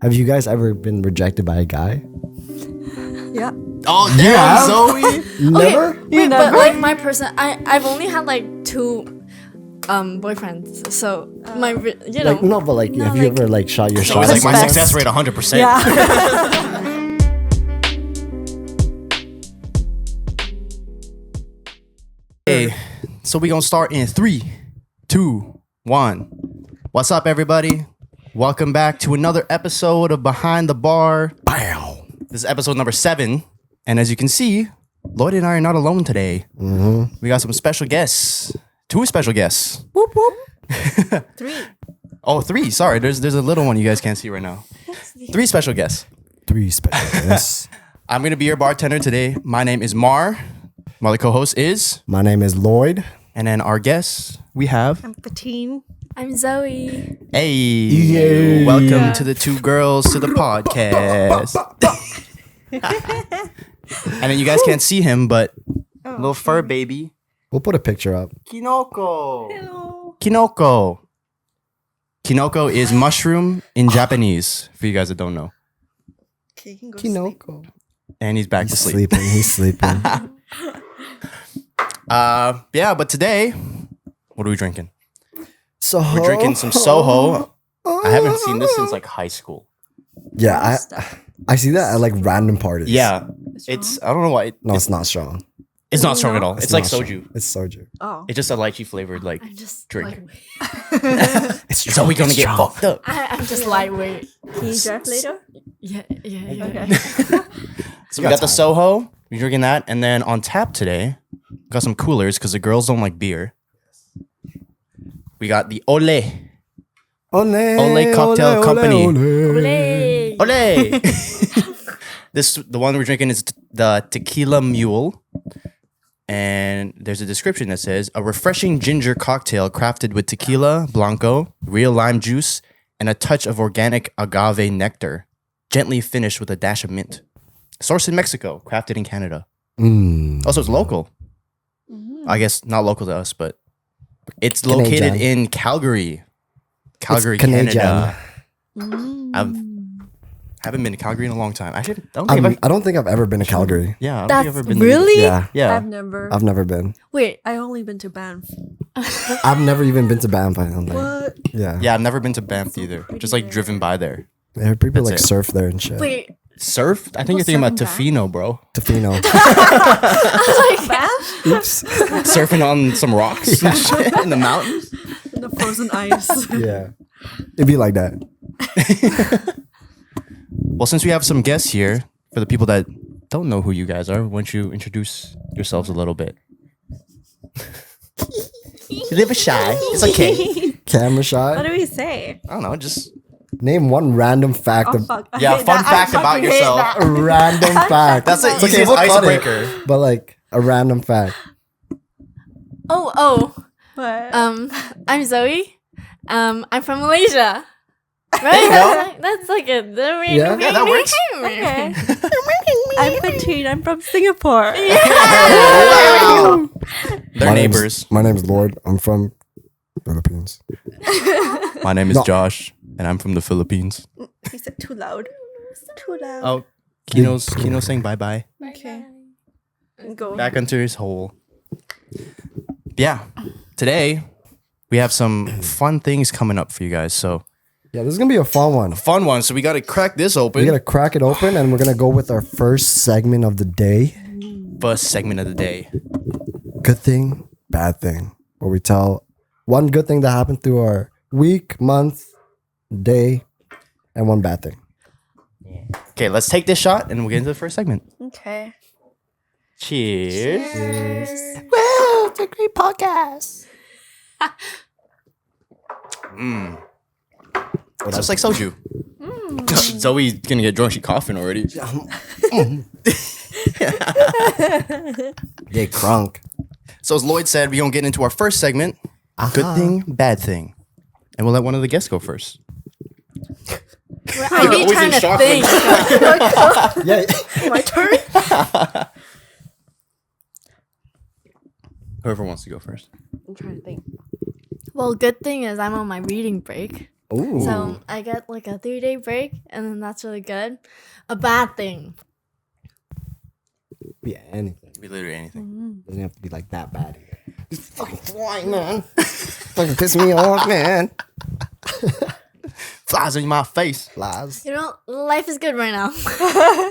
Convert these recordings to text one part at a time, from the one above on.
Have you guys ever been rejected by a guy? Yeah. Oh damn, Zoe! Never? Wait, but like my person, I've only had like 2 boyfriends. So my you know. Like no, but like have you ever like shot your shot? Zoe's like my Best. success rate 100%. Yeah. Hey, so we gonna start in 3, 2, 1. What's up, everybody? Welcome back to another episode of Behind the Bar. Bow. This is episode number 7, and as you can see, Lloyd and I are not alone today. Mm-hmm. We got some special guests. 2 special guests. Whoop whoop. 3. Oh, 3. Sorry, there's a little one you guys can't see right now. 3 special guests. 3 special guests. I'm gonna be your bartender today. My name is Mar. My other co-host is, My name is Lloyd. and then our guests we have. I'm Fatin. I'm Zoe. Hey, Yay. welcome to the 2 girls to the podcast. And then you guys can't see him, but little fur baby, We'll put a picture up. Kinoko. Hello. Kinoko. Kinoko is mushroom in Japanese, for you guys that don't know. Okay, you can go sleep. Kinoko. And he's back to He's sleep. sleeping. He's sleeping. Yeah, but today, what are we drinking? So We're drinking some Soho. I haven't seen this since like high school. Yeah, I see that at like random parties. Yeah, it's I don't know why. No, it's not strong. It's not strong at all. It's like not soju. strong. It's soju. Oh. It's just a lychee flavored like I'm just drink. lightweight. It's So we gonna it's get strong. fucked up. I'm just lightweight. Can you drive later? Yeah. Okay. So we got the Soho. We're drinking that, and then on tap today, we got some coolers because the girls don't like beer. We got the Ole. Ole Cocktail Company. Olé. Ole. The one we're drinking is the Tequila Mule. And there's a description that says a refreshing ginger cocktail crafted with tequila, blanco, real lime juice, and a touch of organic agave nectar, gently finished with a dash of mint. Sourced in Mexico, crafted in Canada. Also, it's local. I guess not local to us, but it's located Canadian. in Calgary. Calgary, Canadian. Canada. I haven't been to Calgary in a long time. Actually, I don't think I've ever been to Calgary. yeah, I don't That's think I've ever been really? Yeah, Yeah. I've never. I've never been. Wait. I only been to Banff. I've never even been to Banff. I don't think. What? Yeah. Yeah, I've never been to Banff either. Just like driven by there. There are people That's like it. surf there and shit. Wait. Surf? I think you're thinking about surfing Tofino, bro. Tofino. Banff? Oops. Surfing on some rocks and shit in the mountains. In the frozen ice. Yeah. It'd be like that. Well, since we have some guests here, for the people that don't know who you guys are, why don't you introduce yourselves a little bit? You live shy. It's okay. Camera What shot. do we say? I don't know, just Name one random fact. Oh, fuck. I yeah, hate fun that. fact I about fucking hate yourself. that. A random fact. That's the It's okay, easiest we'll cut it. icebreaker. But like a random fact. Oh. What? I'm Zoe. I'm from Malaysia. Right? That's like a Yeah, that works. Okay. I'm Fatin. I'm from Singapore. Wow. They're My neighbors. My name is Lloyd. I'm from Philippines. My name is No. Josh, and I'm from the Philippines. He said too loud. Too loud. Oh, Kino's saying bye-bye. Okay. Go. Back into his hole. Yeah. Today, we have some fun things coming up for you guys. So, Yeah, this is gonna be a fun one. fun one. So we got to crack this open. We're gonna crack it open and we're gonna go with our first segment of the day. First segment of the day. Good thing, bad thing. Where we tell one good thing that happened through our week, month, day, and one bad thing. Okay, let's take this shot and we'll get into the first segment. Okay. Cheers. Well, it's a great podcast. Just like soju. Zoe's gonna get drunk. She's coughing already. Get crunk. So as Lloyd said, we're gonna get into our first segment. Good thing, bad thing. And we'll let one of the guests go first. I'd be always trying in to shock think. Yeah. My turn? Whoever wants to go first. I'm trying to think. Well, good thing is I'm on my reading break. Ooh. So I get like a 3-day break, and then that's really good. A bad thing. Yeah, anything. Be literally anything. Doesn't have to be like that bad. Just fucking flying, man. Fucking pissing me off, man. Flies in my face. Lies. You know, life is good right now.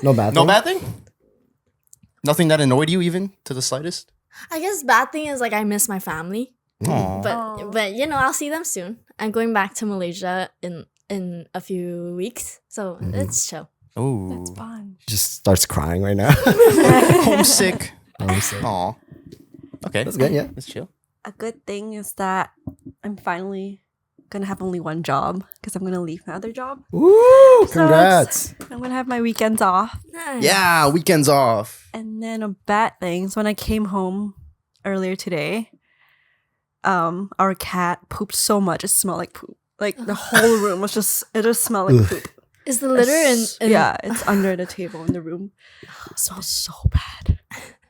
No bad No thing? bad thing? Nothing that annoyed you even to the slightest? I guess bad thing is like I miss my family, Aw. but you know I'll see them soon. I'm going back to Malaysia in a few weeks, so it's chill. Oh. That's fun. Just starts crying right now. Homesick. Honestly. Aw. Okay. That's good, yeah. Let's chill. A good thing is that I'm finally gonna have only one job because I'm gonna leave my other job. Woo! Congrats. I'm gonna have my weekends off. Nice. Yeah, weekends off. And then a bad thing is when I came home earlier today, our cat pooped so much it smelled like poop. Like the whole room was it just smelled like poop. Is the litter in Yeah, it's under the table in the room. It smells so bad.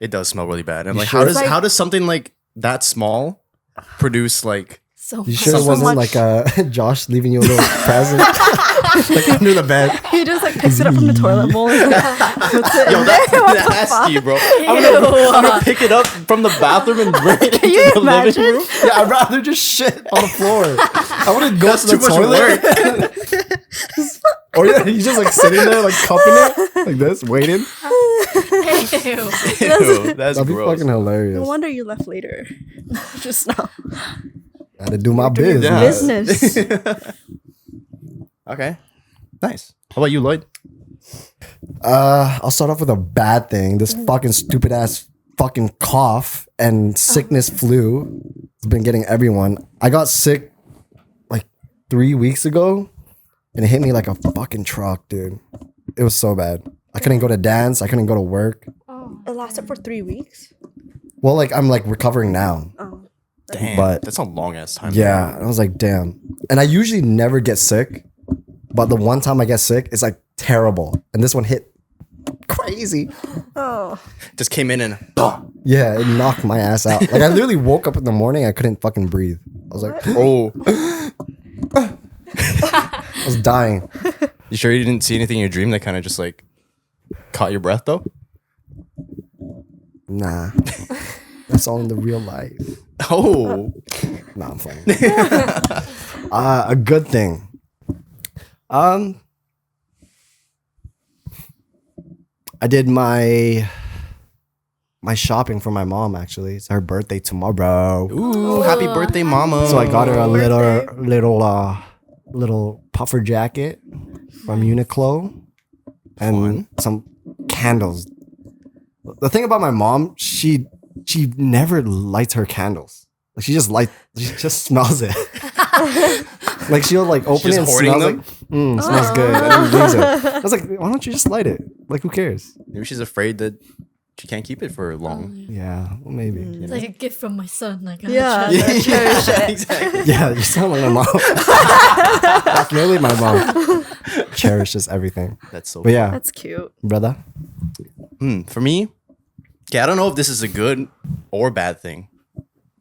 It does smell really bad. I'm You like, sure? how does something like that small produce like so You much? sure it So wasn't much. like Josh leaving you a little present? Like under the bed. He just like picks it up from the toilet bowl and like, puts it Yo, in there. What the nasty, fuck? bro. I'm gonna pick it up from the bathroom and bring it into you the imagine? living room. Yeah, I'd rather just shit on the floor. I wouldn't go That's to the too much toilet. Or yeah, he's just like sitting there, like cupping it, like this, waiting. Ew. Ew, that's That'd be gross. fucking hilarious. No wonder you left later. Just now. I had to do my Doing your business. business. Okay, nice. How about you, Lloyd? I'll start off with a bad thing. This fucking stupid ass fucking cough and sickness flu has been getting everyone. I got sick like 3 weeks ago and it hit me like a fucking truck, dude. It was so bad. I couldn't go to dance. I couldn't go to work. It lasted for 3 weeks. Well, like I'm like recovering now. Oh. Damn, But- that's a long ass time. Yeah. I was like, damn. And I usually never get sick. But the one time I get sick, it's like terrible. And this one hit crazy. Oh. Just came in and Yeah, it knocked my ass out. Like I literally woke up in the morning, I couldn't fucking breathe. I was like, oh. I was dying. You sure you didn't see anything in your dream that kind of just like caught your breath though? Nah. That's all in the real life. Oh. Nah, I'm playing. A good thing. I did my shopping for my mom actually. It's her birthday tomorrow. Ooh, happy birthday, mama. So I got her a Birthday. little puffer jacket from Uniqlo and some candles. The thing about my mom, she never lights her candles. Like she just smells it. Like she'll like open She's it and hoarding smells them? like smells good. And then leaves it. I was like, why don't you just light it? Like who cares? Maybe she's afraid that she can't keep it for long. Yeah, well, maybe. It's like a gift from my son. Like Yeah. Yeah, exactly. Yeah, you sound like my mom. Definitely my mom. Cherishes everything. That's so. But yeah, That's cute. brother. For me, okay, I don't know if this is a good or bad thing.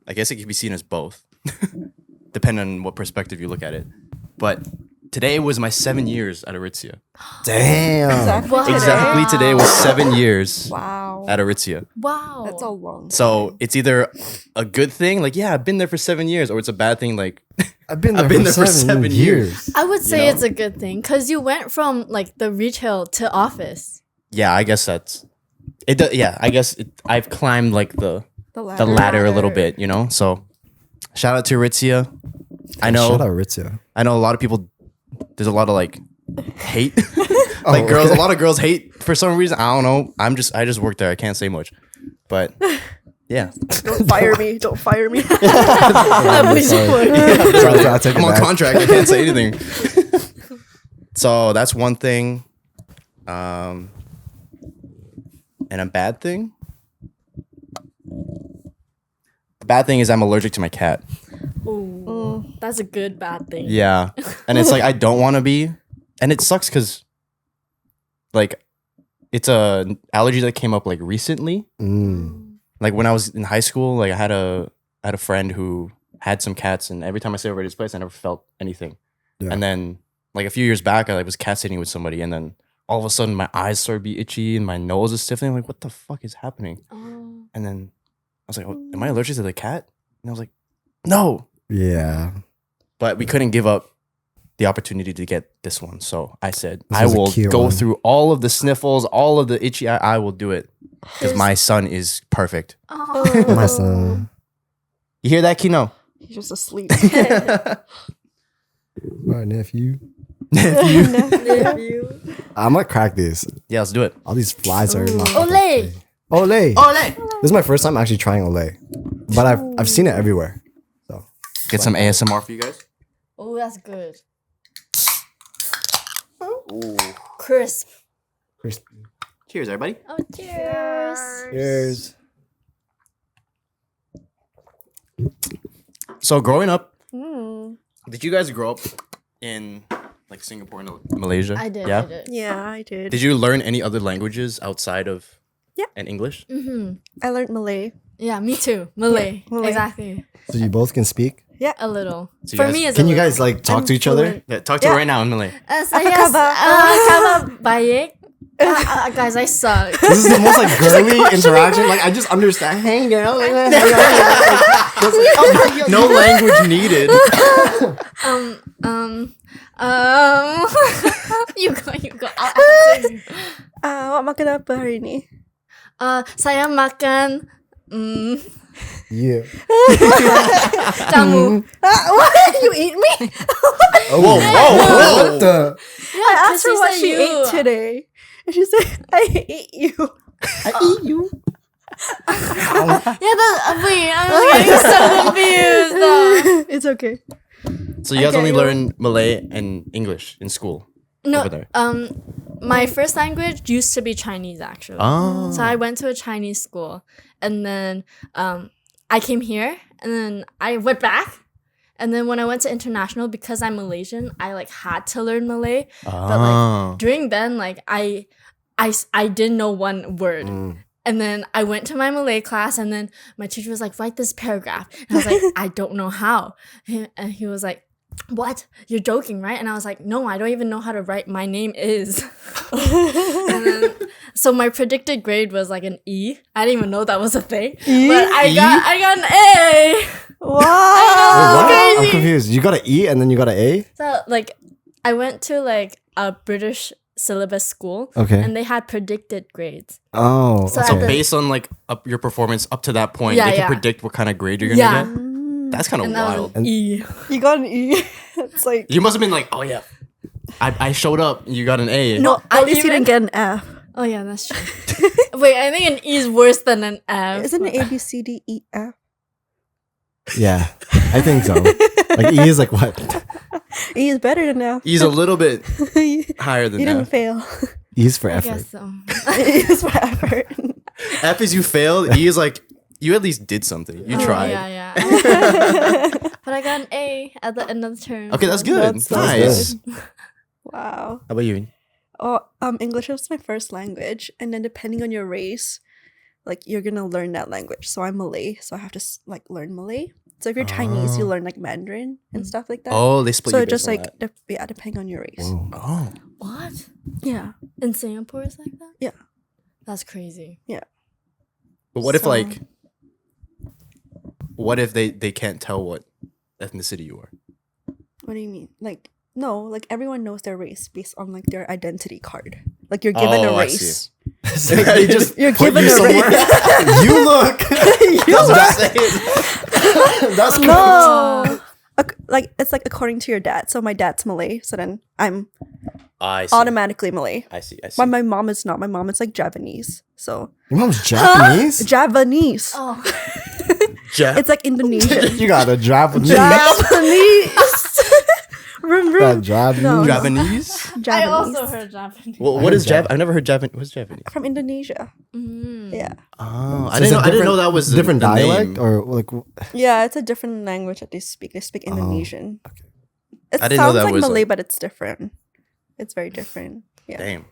I guess it could be seen as both, depending on what perspective you look at it. But today was my 7 years at Aritzia. Damn. Exactly today was 7 years Wow. at Aritzia. Wow. That's a long So it's either a good thing, like, yeah, I've been there for 7 years, or it's a bad thing, like, I've been there for 7 years. I would say You know? it's a good thing because you went from like the retail to office. yeah, I guess that's it. Yeah, I guess I've climbed like the ladder. ladder a little bit, you know? So shout out to Aritzia. I know. Shout out Ritzia. I know a lot of people. There's a lot of like hate, like girls. okay. A lot of girls hate for some reason. I don't know. I just worked there. I can't say much, but yeah, Don't fire me. Don't fire me. I'll take it I'm on back. contract. I can't say anything. So that's one thing, and a bad thing. The bad thing is I'm allergic to my cat. Ooh, that's a good bad thing. Yeah. And it's like I don't want to be. And it sucks because like it's a allergy that came up like recently. Like when I was in high school, like I had a friend who had some cats, and every time I stayed over at his place, I never felt anything. Yeah. And then like a few years back, I was cat sitting with somebody, and then all of a sudden my eyes started to be itchy and my nose is stiffening. I'm like, what the fuck is happening? Oh. And then I was like, oh, am I allergic to the cat? And I was like, no. Yeah. But we couldn't give up the opportunity to get this one. So I said, This I was a will cute go one. through all of the sniffles, all of the itchy. I will do it because my son is perfect. Oh. My son. You hear that, Kino? He's just asleep. My nephew. Nephew. I'm gonna crack these. Yeah, let's do it. All these flies are in my Olay. Olay. Ole! This is my first time actually trying Olay. But I've seen it everywhere. So Get some ASMR for you guys. Oh, that's good. Crisp. crispy. Cheers, everybody. Oh, cheers. Cheers. So growing up, Mm. did you guys grow up in like Singapore and Malaysia? I did. Yeah. I did. Yeah, I did. Did you learn any other languages outside of Yeah. and English? Mm-hmm. I learned Malay. Yeah, me too. Malay. Malay. Exactly. So you both can speak? A little. So you For guys- me, it's Can a you little. guys like talk I'm to each other? fluent. Yeah, talk to Yeah. her right now in Malay. Saya kabar baik. Guys, I suck. This is the most like girly interaction. Like I just understand. Hey girl. No language needed. You go. I'll answer you. What makan apa hari ni? Saya makan Yeah. jamu. What? You eat me? Whoa, What the? I asked her she what said she you. ate today. And she said, I ate you. I eat you. Yeah, wait, I'm getting so confused. It's okay. So you guys Okay, only well- learn Malay and English in school No, over there. my first language used to be Chinese actually. Oh. So I went to a Chinese school, and then I came here, and then I went back, and then when I went to international, because I'm Malaysian, I like had to learn Malay. But like during then, like I didn't know one word. And then I went to my Malay class, and then my teacher was like, write this paragraph. And I was like, I don't know how. And he was like, what? You're joking, right? And I was like, no, I don't even know how to write my name is. And then, so my predicted grade was like an E. I didn't even know that was a thing. But I got an A. Wow. What? I'm crazy. confused. You got an E and then you got an A? So like I went to like a British syllabus school, Okay. and they had predicted grades. Oh. So So at the- based on like your performance up to that point, Yeah, they can yeah. predict what kind of grade you're gonna Yeah. get. That's kind of And that wild. was an E. You got an E. It's like, You must have been like, oh yeah, I showed up. You got an A. no, I at least you even- didn't get an F. Oh yeah, that's true. Wait, I think an E is worse than an F. Isn't it A, B, C, D, E, F? Yeah. I think so. Like E is like what? E is better than F. He's a little bit You higher than didn't F. fail. E is for I effort. guess so. E is for effort. F is you failed. E is like you at least did something. You Oh, tried. yeah. But I got an A at the end of the term. Okay, that's good. That's Nice. good. Wow. How about you? Oh, English was my first language, and then depending on your race, like you're gonna learn that language. So I'm Malay, so I have to like learn Malay. So if you're Chinese, you learn like Mandarin and stuff like that. Oh, they split so you it just based on like that. depending on your race. Whoa. Oh. What? Yeah, In Singapore it's like that? Yeah. That's crazy. But what if So- like what if they can't tell what ethnicity you are? what do you mean? Like no, like everyone knows their race based on like their identity card. Like you're given Oh, a I race. So they just You're put given you a somewhere. You look. That's what I'm saying. That's No. Like it's like according to your dad. So my dad's Malay, so then I'm I see. automatically Malay. I see. But my mom is not. My mom is like Japanese. So Your mom's Japanese? Japanese. Oh. It's like Indonesian. You got a Japanese. Japanese. Vroom, Got vroom. Japanese. No. Japanese? I Japanese. also heard Japanese. Well, I what heard is Jap? I've never heard Japanese. What's Japanese? From Indonesia. Mm. Yeah. Oh, So is it I didn't know different- that was a- different the dialect name. or like Yeah, it's a different language that they speak. They speak Indonesian. okay. It I didn't know sounds that like was, Malay, like- but it's different. It's very different. Yeah. Damn.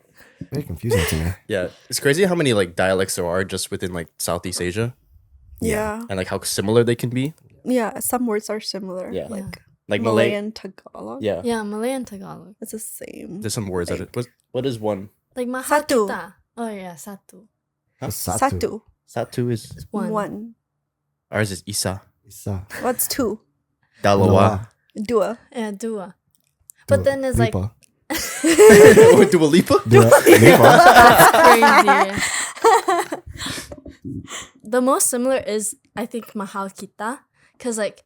very confusing to me. Yeah, it's crazy how many like dialects there are just within like Southeast Asia, Yeah. and like how similar they can be. Yeah. Some words are similar. Yeah. Like Like Malay Malay. and Tagalog. Yeah. Yeah, Malay and Tagalog. It's the same. There's some words that Like- it. What is one? Like mahal Satu. kita. Oh yeah, satu. Satu. Satu is. One. Ours is isa. Isa. What's two? Dalawa. Dua. Yeah, dua. But then it's like Lipa. Dua lipa? Dua Lipa. crazy. The most similar is I think mahal kita, cause like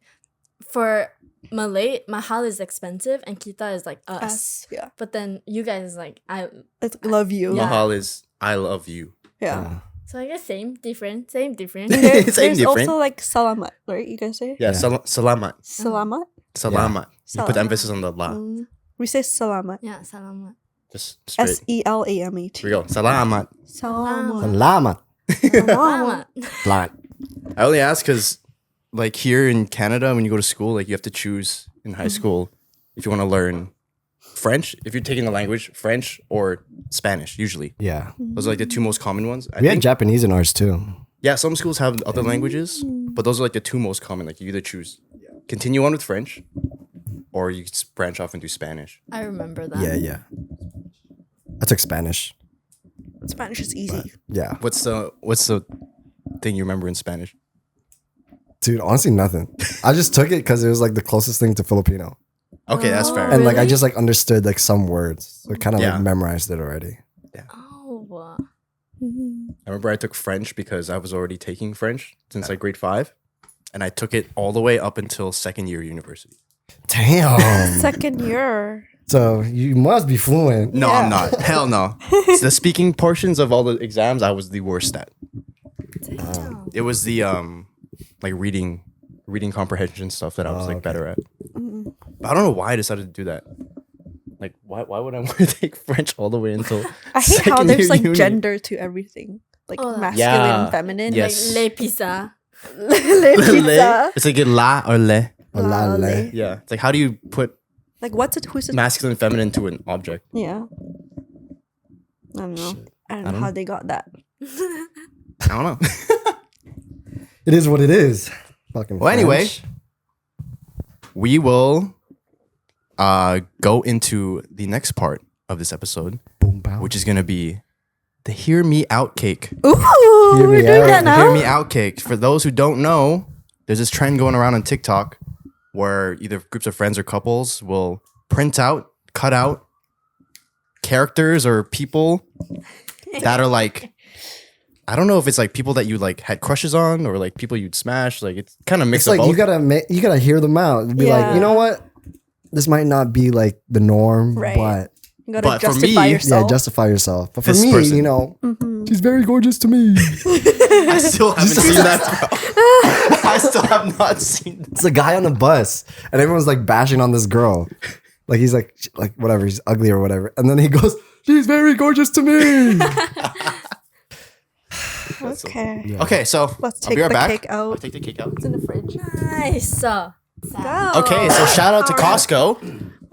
for Malay, mahal is expensive and kita is like us. Us. Yeah. But then you guys is like I. It's love you. Yeah. Mahal is I love you. Yeah. So I guess same, different, same, different. Same There's different. also like salamat, right? You guys say? Yeah, Yeah. salamat. Salamat. Salamat. You put the Salamat. emphasis on the la. We say salamat. Yeah, salamat. Just straight. SELAMAT. Here we go. Salamat. Salamat. Salamat. Salamat. Plant. I only ask because, like, here in Canada, when you go to school, like, you have to choose in high school if you want to learn French, if you're taking the language, French or Spanish, usually. Yeah. Those are like the two most common ones. I We had think. Japanese in ours too. Yeah, some schools have other languages, but those are like the two most common. Like, you either choose continue on with French or you branch off and do Spanish. I remember that. Yeah. I took Spanish. Spanish is easy. Yeah. What's the thing you remember in Spanish? Dude, honestly, nothing. I just took it because it was like the closest thing to Filipino. Okay, that's fair. And like I Really? just like understood like some words. So kind of Yeah. like memorized it already. Oh. I remember I took French because I was already taking French since like grade 5. And I took it all the way up until second year university. Damn. Second year. So you must be fluent. No, I'm Yeah. not. Hell no. The speaking portions of all the exams, I was the worst at. Damn. It was the like reading comprehension stuff that I was like better at. But I don't know why I decided to do that. Like why would I want to take French all the way until I hate how second there's year like uni? gender to everything. Like Oh, masculine, Yeah. feminine. Yes. Like le pizza. Le pizza. It's like la or le. La, la. Yeah. It's like how do you put Like what's it? Who's it? masculine and feminine to an object? Yeah. I don't know. I don't know how they got that. I don't know. It is what it is. Fucking Well, anyway. French. We will go into the next part of this episode, Boom, pow. which is gonna be the Hear Me Out cake. Ooh, Hear we're me doing out. that The now. Hear Me Out cake. For those who don't know, there's this trend going around on TikTok where either groups of friends or couples will print out, cut out characters or people that are like, I don't know if it's like people that you like had crushes on or like people you'd smash. Like it's kind of It's mixed like up. you gotta hear them out. Be like, Yeah. you know what? This might not be like the norm, Right. but You gotta But for justify me- yourself. yeah, justify yourself. But for This me, person. you know, Mm-hmm. she's very gorgeous to me. I still haven't seen that, bro. I still have not seen that. It's a guy on the bus, and everyone's like bashing on this girl. Like he's like whatever, he's ugly or whatever. And then he goes, she's very gorgeous to me. Okay. Okay, so Let's I'll take be right the back. cake out. I'll take the cake out. It's in the fridge. Nice. Go. Okay, so shout out to Costco.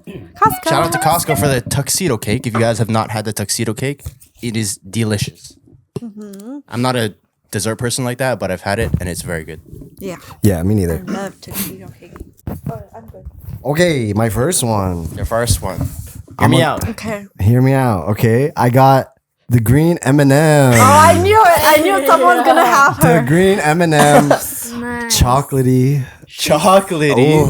Costco. Shout out to Costco for the tuxedo cake. If you guys have not had the tuxedo cake, it is delicious. I'm not a dessert person like that, but I've had it and it's very good. Yeah. Yeah, me I neither. love tuxedo cake. Oh, I'm good. Okay, my first one. Your first one. Hear me out. Okay. Hear me out. Okay, I got the green M&M. Oh, I knew it. I knew someone's gonna have The her. green M&M, Nice. chocolatey. Chocolatey.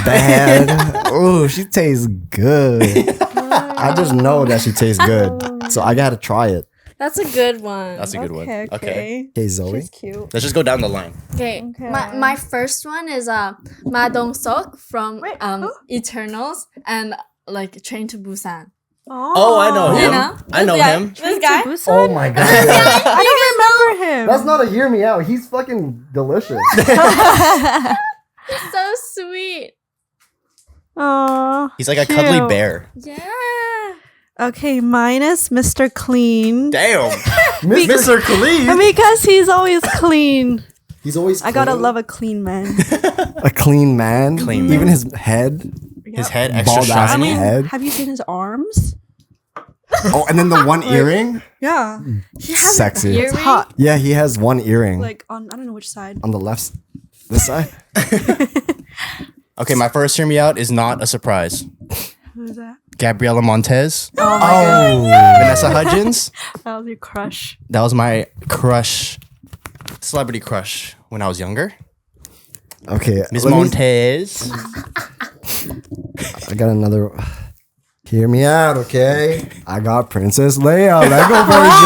Bad. Oh, she tastes good. I just know that she tastes good. So I gotta try it. That's a good one. That's a good one. Okay. Okay. Okay, Zoe. She's cute. Let's just go down the line. Okay. My first one is Ma Dong Sok from who? Eternals and like Train to Busan. Oh, I know You him. know? I know This guy- him. This guy. Oh my god. I don't remember him. That's not a hear me out. He's fucking delicious. So sweet. Aww. He's like a cuddly Cute. bear. Yeah. Okay, mine is Mr. Clean. Damn. Mr. Khalid. Because he's always clean. He's always I gotta clean. love a clean man. a clean man. Clean Even man. his head, His head extra bald ass shiny. head. Have you seen his arms? Oh, and then the one earring. Yeah. He has Sexy. It's hot. Yeah, he has one earring Like on I don't know which side. on the left, this side. Okay, my first hear me out is not a surprise. Who's that? Gabriela Montez, Oh my god. Vanessa Hudgens. That was your crush. That was my crush, celebrity crush when I was younger. Okay. Miss let me- Montez. I got another. Hear me out, okay? I got Princess Leia Lego version.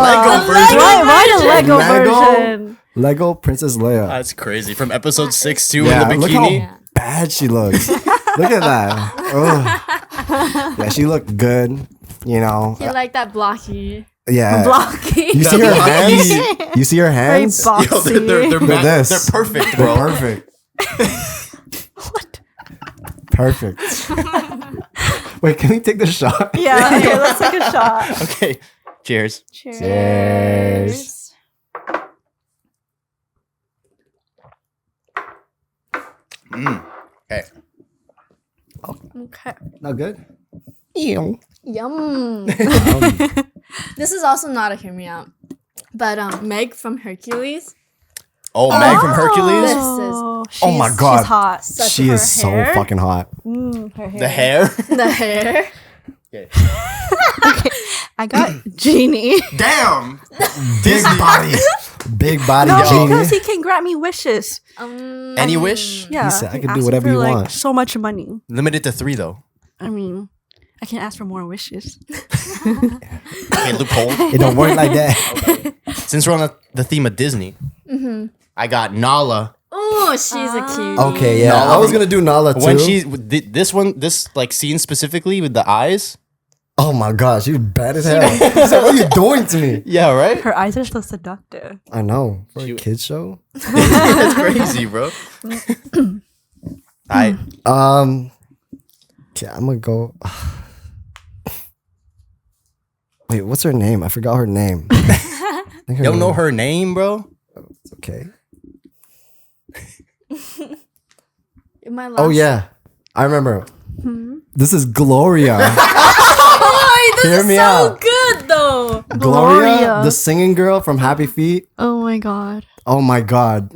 Lego version. Why the Lego Lego? version? Lego Princess Leia. That's crazy. From episode 6 too Yeah, in the look bikini. how bad she looks. Look at that. Ugh. Yeah, she looked good. You know. You like that blocky. Yeah. Blocky. You see her hands? You see her Very hands? Yo, boxy. they're Look at this. They're perfect, They're bro. perfect. What? Perfect. Wait, can we take the shot? Yeah, okay, let's take a shot. Okay. Cheers. Cheers. Okay. Okay. Not good? Yum. This is also not a hear me out. But Meg from Hercules. Oh, Meg from Hercules. Oh my God. She's hot. She is so hair? fucking hot. Her hair. The hair. The hair. Okay. I got Genie. Damn. Big body. Big body No, genie. because he can grant me wishes. Any wish? Yeah. said I can can do ask whatever for, you like, want. So much money. Limited to 3 though. I mean, I can ask for more wishes. Okay, loophole. It don't work like that. Since we're on the theme of Disney, I got Nala. Oh, she's a cute. Okay, yeah. Nala I was gonna do Nala too. When this like scene specifically with the eyes. Oh my gosh, you bad as hell. He's like, what are you doing to me? Yeah, right. Her eyes are so seductive. I know. For a She- kids show. That's crazy, bro. I Okay, I'm gonna go. Wait, what's her name? I forgot her name. I think don't know name- her name, bro. It's okay. My last Oh yeah, I remember. Hmm? This is Gloria. Oh, this Hear is me so out. good though. Gloria, the singing girl from Happy Feet. Oh my god. Oh my god,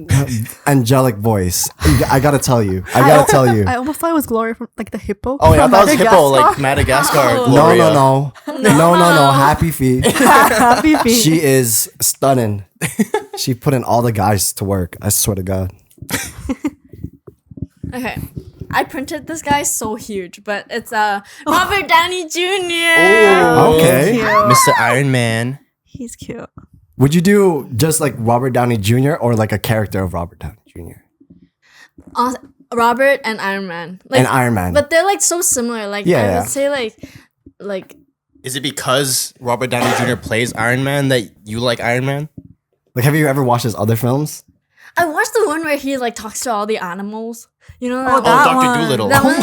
angelic voice. I gotta tell you. I gotta tell you. I almost thought it was Gloria from like the hippo. Oh yeah, I from thought it was Hippo, Madagascar. like Madagascar. No, Gloria. no. Happy Feet. Happy feet. She is stunning. She put in all the guys to work. I swear to God. Okay. I printed this guy so huge, but it's Robert Downey Jr. Okay. Cute. Mr. Iron Man. He's cute. Would you do just like Robert Downey Jr. or like a character of Robert Downey Jr. Robert and Iron Man. Like, and Iron Man? but they're like so similar. Like Yeah, I yeah. would say like Is it because Robert Downey Jr. plays Iron Man that you like Iron Man? Like, have you ever watched his other films? I watched the one where he like talks to all the animals. You know Oh, that that Oh, one. Dr. Doolittle. That one,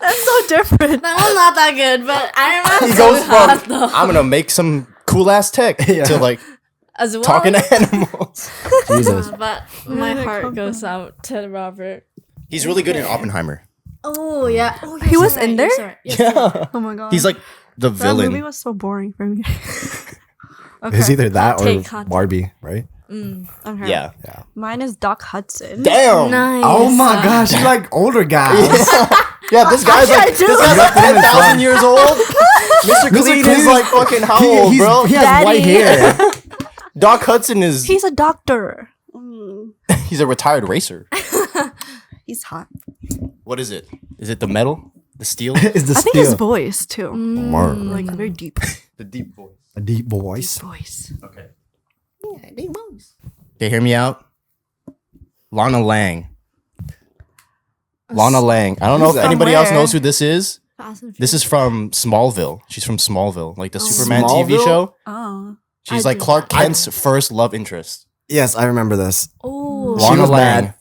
That's so different. that one's not that good, but Iron Man's He so goes hot from though. I'm gonna make some cool ass tech Yeah. to like As well. talking to animals. Jesus. But Where my did it heart come goes from? out to Robert. He's really good in Oppenheimer. Oh yeah. Oh, He yes, was you're in right, there? yes, you're right, yes, you're right. Yeah. Oh my god. He's like the that movie villain. was so boring for me. It's either that or Hot take. Barbie, right? Okay. Yeah. Mine is Doc Hudson. Damn. Nice. Oh my gosh, you like older guys. Yeah, this guy's like do. 10,000 years old. Mr. Clean Clean is like fucking how He- old, he's- bro? He has Daddy. white hair. Doc Hudson is He's a doctor. he's a retired racer. He's hot. What is it? Is it the metal? The steel? Is the I think his steel. voice too. Mark. Like very deep The deep voice. A deep voice. voice. Okay. Yeah, deep voice. Okay, hear me out. Lana Lang. Lana Lang. I don't know if From anybody else where? knows who this is. Fast and This is from Smallville. She's from Smallville, like the Superman TV Smallville? show. Oh. She's I like do Clark not. Kent's first love interest. Yes, I remember this. Oh. She Lana was Lang. bad.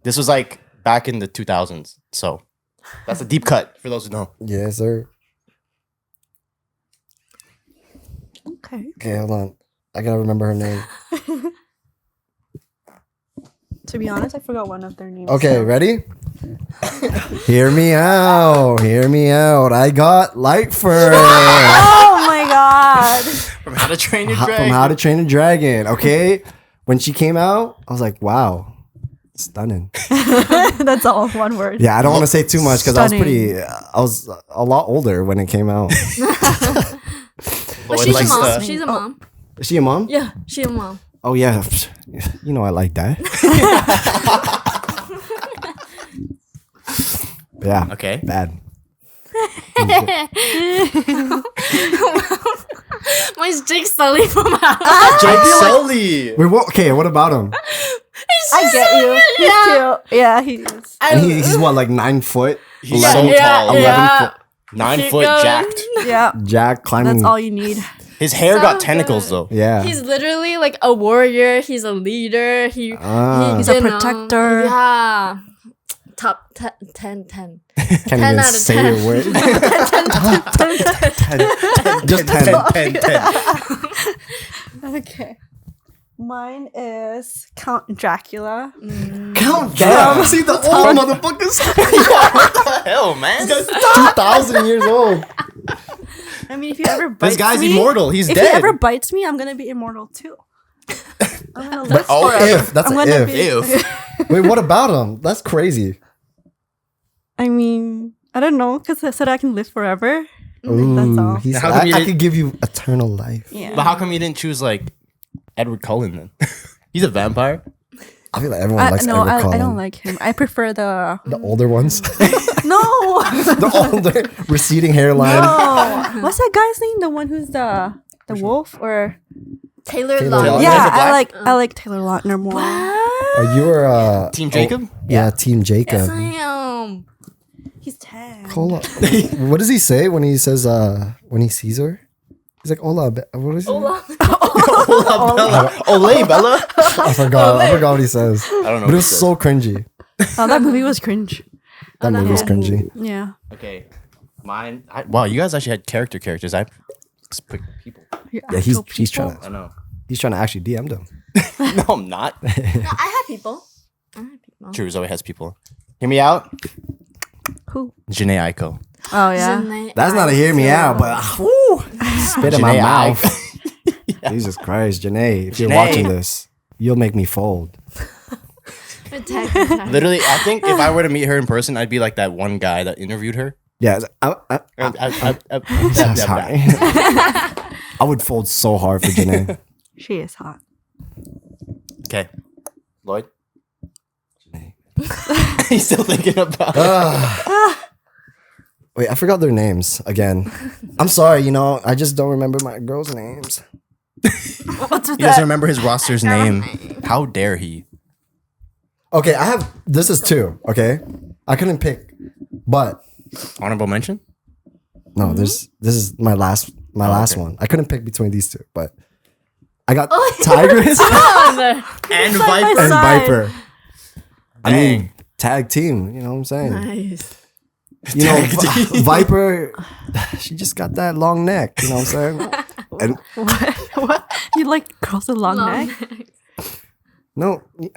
This was like back in the 2000s. So that's a deep cut for those who know. Yes, sir. Okay. Okay, hold on. I gotta remember her name. To be honest, I forgot one of their names. Okay, so- ready? Hear me out. Hear me out. I got Lightfur Oh my god. From How to Train Your from Dragon. How to Train a Dragon. Okay, when she came out, I was like, wow, Stunning. That's all one word. Yeah, I don't want to say too much because Stunning. I was a lot older when it came out. But Lloyd she's a likes mom. the- She's a mom. Is she a mom? Yeah, she's a mom. Oh yeah, you know I like that. Yeah. Okay. Bad. My Jake Sully from House. Jake Sully. Wait, okay, what about him? I get you. He's cute. Yeah, he is. And he's what, like 9 foot? He's 11 so tall. 11 foot. 9 Keep foot going. jacked. Yeah, Jack climbing. that's all you need. His hair So got tentacles good. though. Yeah. He's literally like a warrior. He's a leader. Ah. He's a you know, protector. Yeah. Top 10. Can't 10 even out of say 10. a word. 10. Just 10. 10. Okay. Mine is Count Dracula. Count Dracula. See the old motherfuckers. What the hell, man? 2,000 years old. I mean, if he ever bites This guy's me, immortal. He's if dead. he ever bites me, I'm gonna be immortal too. I'm gonna live Oh, forever. If. That's I'm an gonna if. be- Ew. Wait, what about him? That's crazy. I mean, I don't know, because I said I can live forever. Ooh, That's all. he's, How come you I didn't- could give you eternal life. Yeah. But how come you didn't choose like Edward Cullen then? He's a vampire. I feel like everyone likes no, Edward I Cullen. don't like him. I prefer the The older ones. no. The older, receding hairline. No. What's that guy's name? The one who's the wolf or Taylor Taylor Lautner. Lautner. yeah, Black? I like Taylor Lautner more. You were Team Jacob? yeah, Team Jacob. Damn. He's 10. Hola. What does he say when he says when he sees her? He's like, "Hola." What is it? Hola, Bella. Olay, Bella. I forgot what he says. I don't know. But it was so cringy. Oh, that movie was cringe. That movie was cringy. Yeah. Okay. Mine. Wow, you guys actually had characters. I just picked people. Yeah, he's trying I know. to actually DM them. No, I'm not. No, I had people. True, Zoe has people. Hear me out. Who? Janae Aiko. Oh yeah. That's not a hear me out, but whew, spit in my Janae mouth. Aiko. Jesus Christ, Janae, if you're Janae. watching this, you'll make me fold. Literally, I think if I were to meet her in person, I'd be like that one guy that interviewed her. Yeah, That sorry. guy. I would fold so hard for Janae. She is hot. Okay. Lloyd? Janae. He's still thinking about Wait, I forgot their names again. I'm sorry, I just don't remember my girls' names. What's with He doesn't remember his roster's name. How dare he? Okay, this is 2, okay? I couldn't pick, but Honorable mention? no, this is my last okay. one. I couldn't pick between these 2, but I got Tigress And Viper. and side. Viper. I Dang. mean, tag team, you know what I'm saying? Nice. Viper, she just got that long neck, you know what I'm saying? And What? You like girls with long neck? no, You-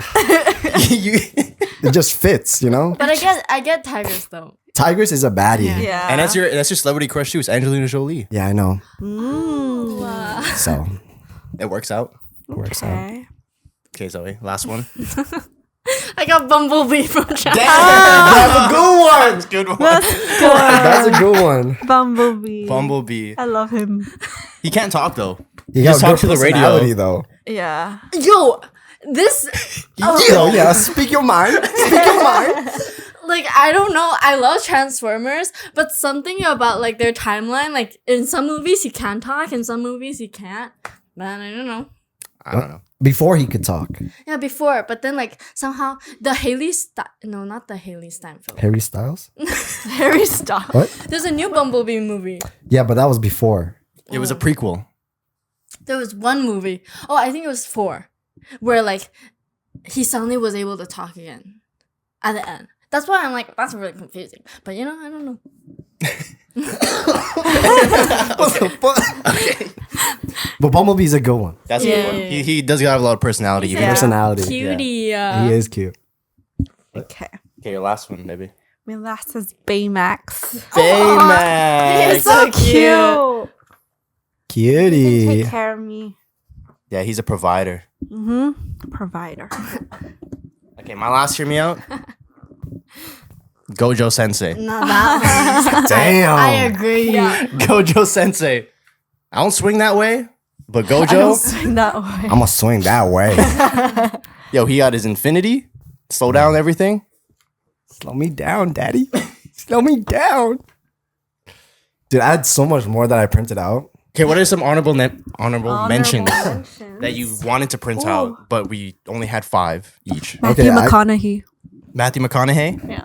it just fits, But I get Tigers though. Tigress is a baddie. Yeah. and that's your celebrity crush too. It's Angelina Jolie. Yeah, I know. So It works out. it works out. Okay. Okay, Zoe. Last one. I got Bumblebee from Jack. That's a good one. Good one. That's a good one. Bumblebee. Bumblebee. I love him. He can't talk though. You Just got talk good to the radio. personality, though. Yeah. Yo, this Yo, yeah, speak your mind. Speak your mind. like I don't know. I love Transformers, but something about like their timeline, like in some movies he can talk, in some movies he can't. Man, I don't know. I don't know. Before he could talk. Yeah, before, but then like somehow the no, not the Haley Steinfeld. Harry Styles? Harry, stop. What? There's a new Bumblebee movie. Yeah, but that was before. It was a prequel. There was one movie. Oh, I think it was 4, where like he suddenly was able to talk again at the end. That's why I'm like, that's really confusing. But I don't know. What the fuck? But Bumblebee's a good one. That's a Yeah. good one. He does have a lot of personality. Even Yeah. Personality. Cutie. He is cute. Okay. Okay, your last one, baby. My last is Baymax. Baymax. He's so cute. Cutie. Take care of me. Yeah, he's a provider. Provider. Okay, my last hear me out. Gojo Sensei. Not that Damn. one. I agree. Gojo Sensei. I don't swing that way, but I don't Gojo, swing that way. I'm gonna swing that way. yo, he got his infinity. Slow down everything. Slow me down, daddy. Slow me down. Dude, I had so much more that I printed out. Okay, what are some honorable mentions mentions. that you wanted to print out, but we only had 5 each? Matthew Okay, McConaughey. Matthew McConaughey. Yeah.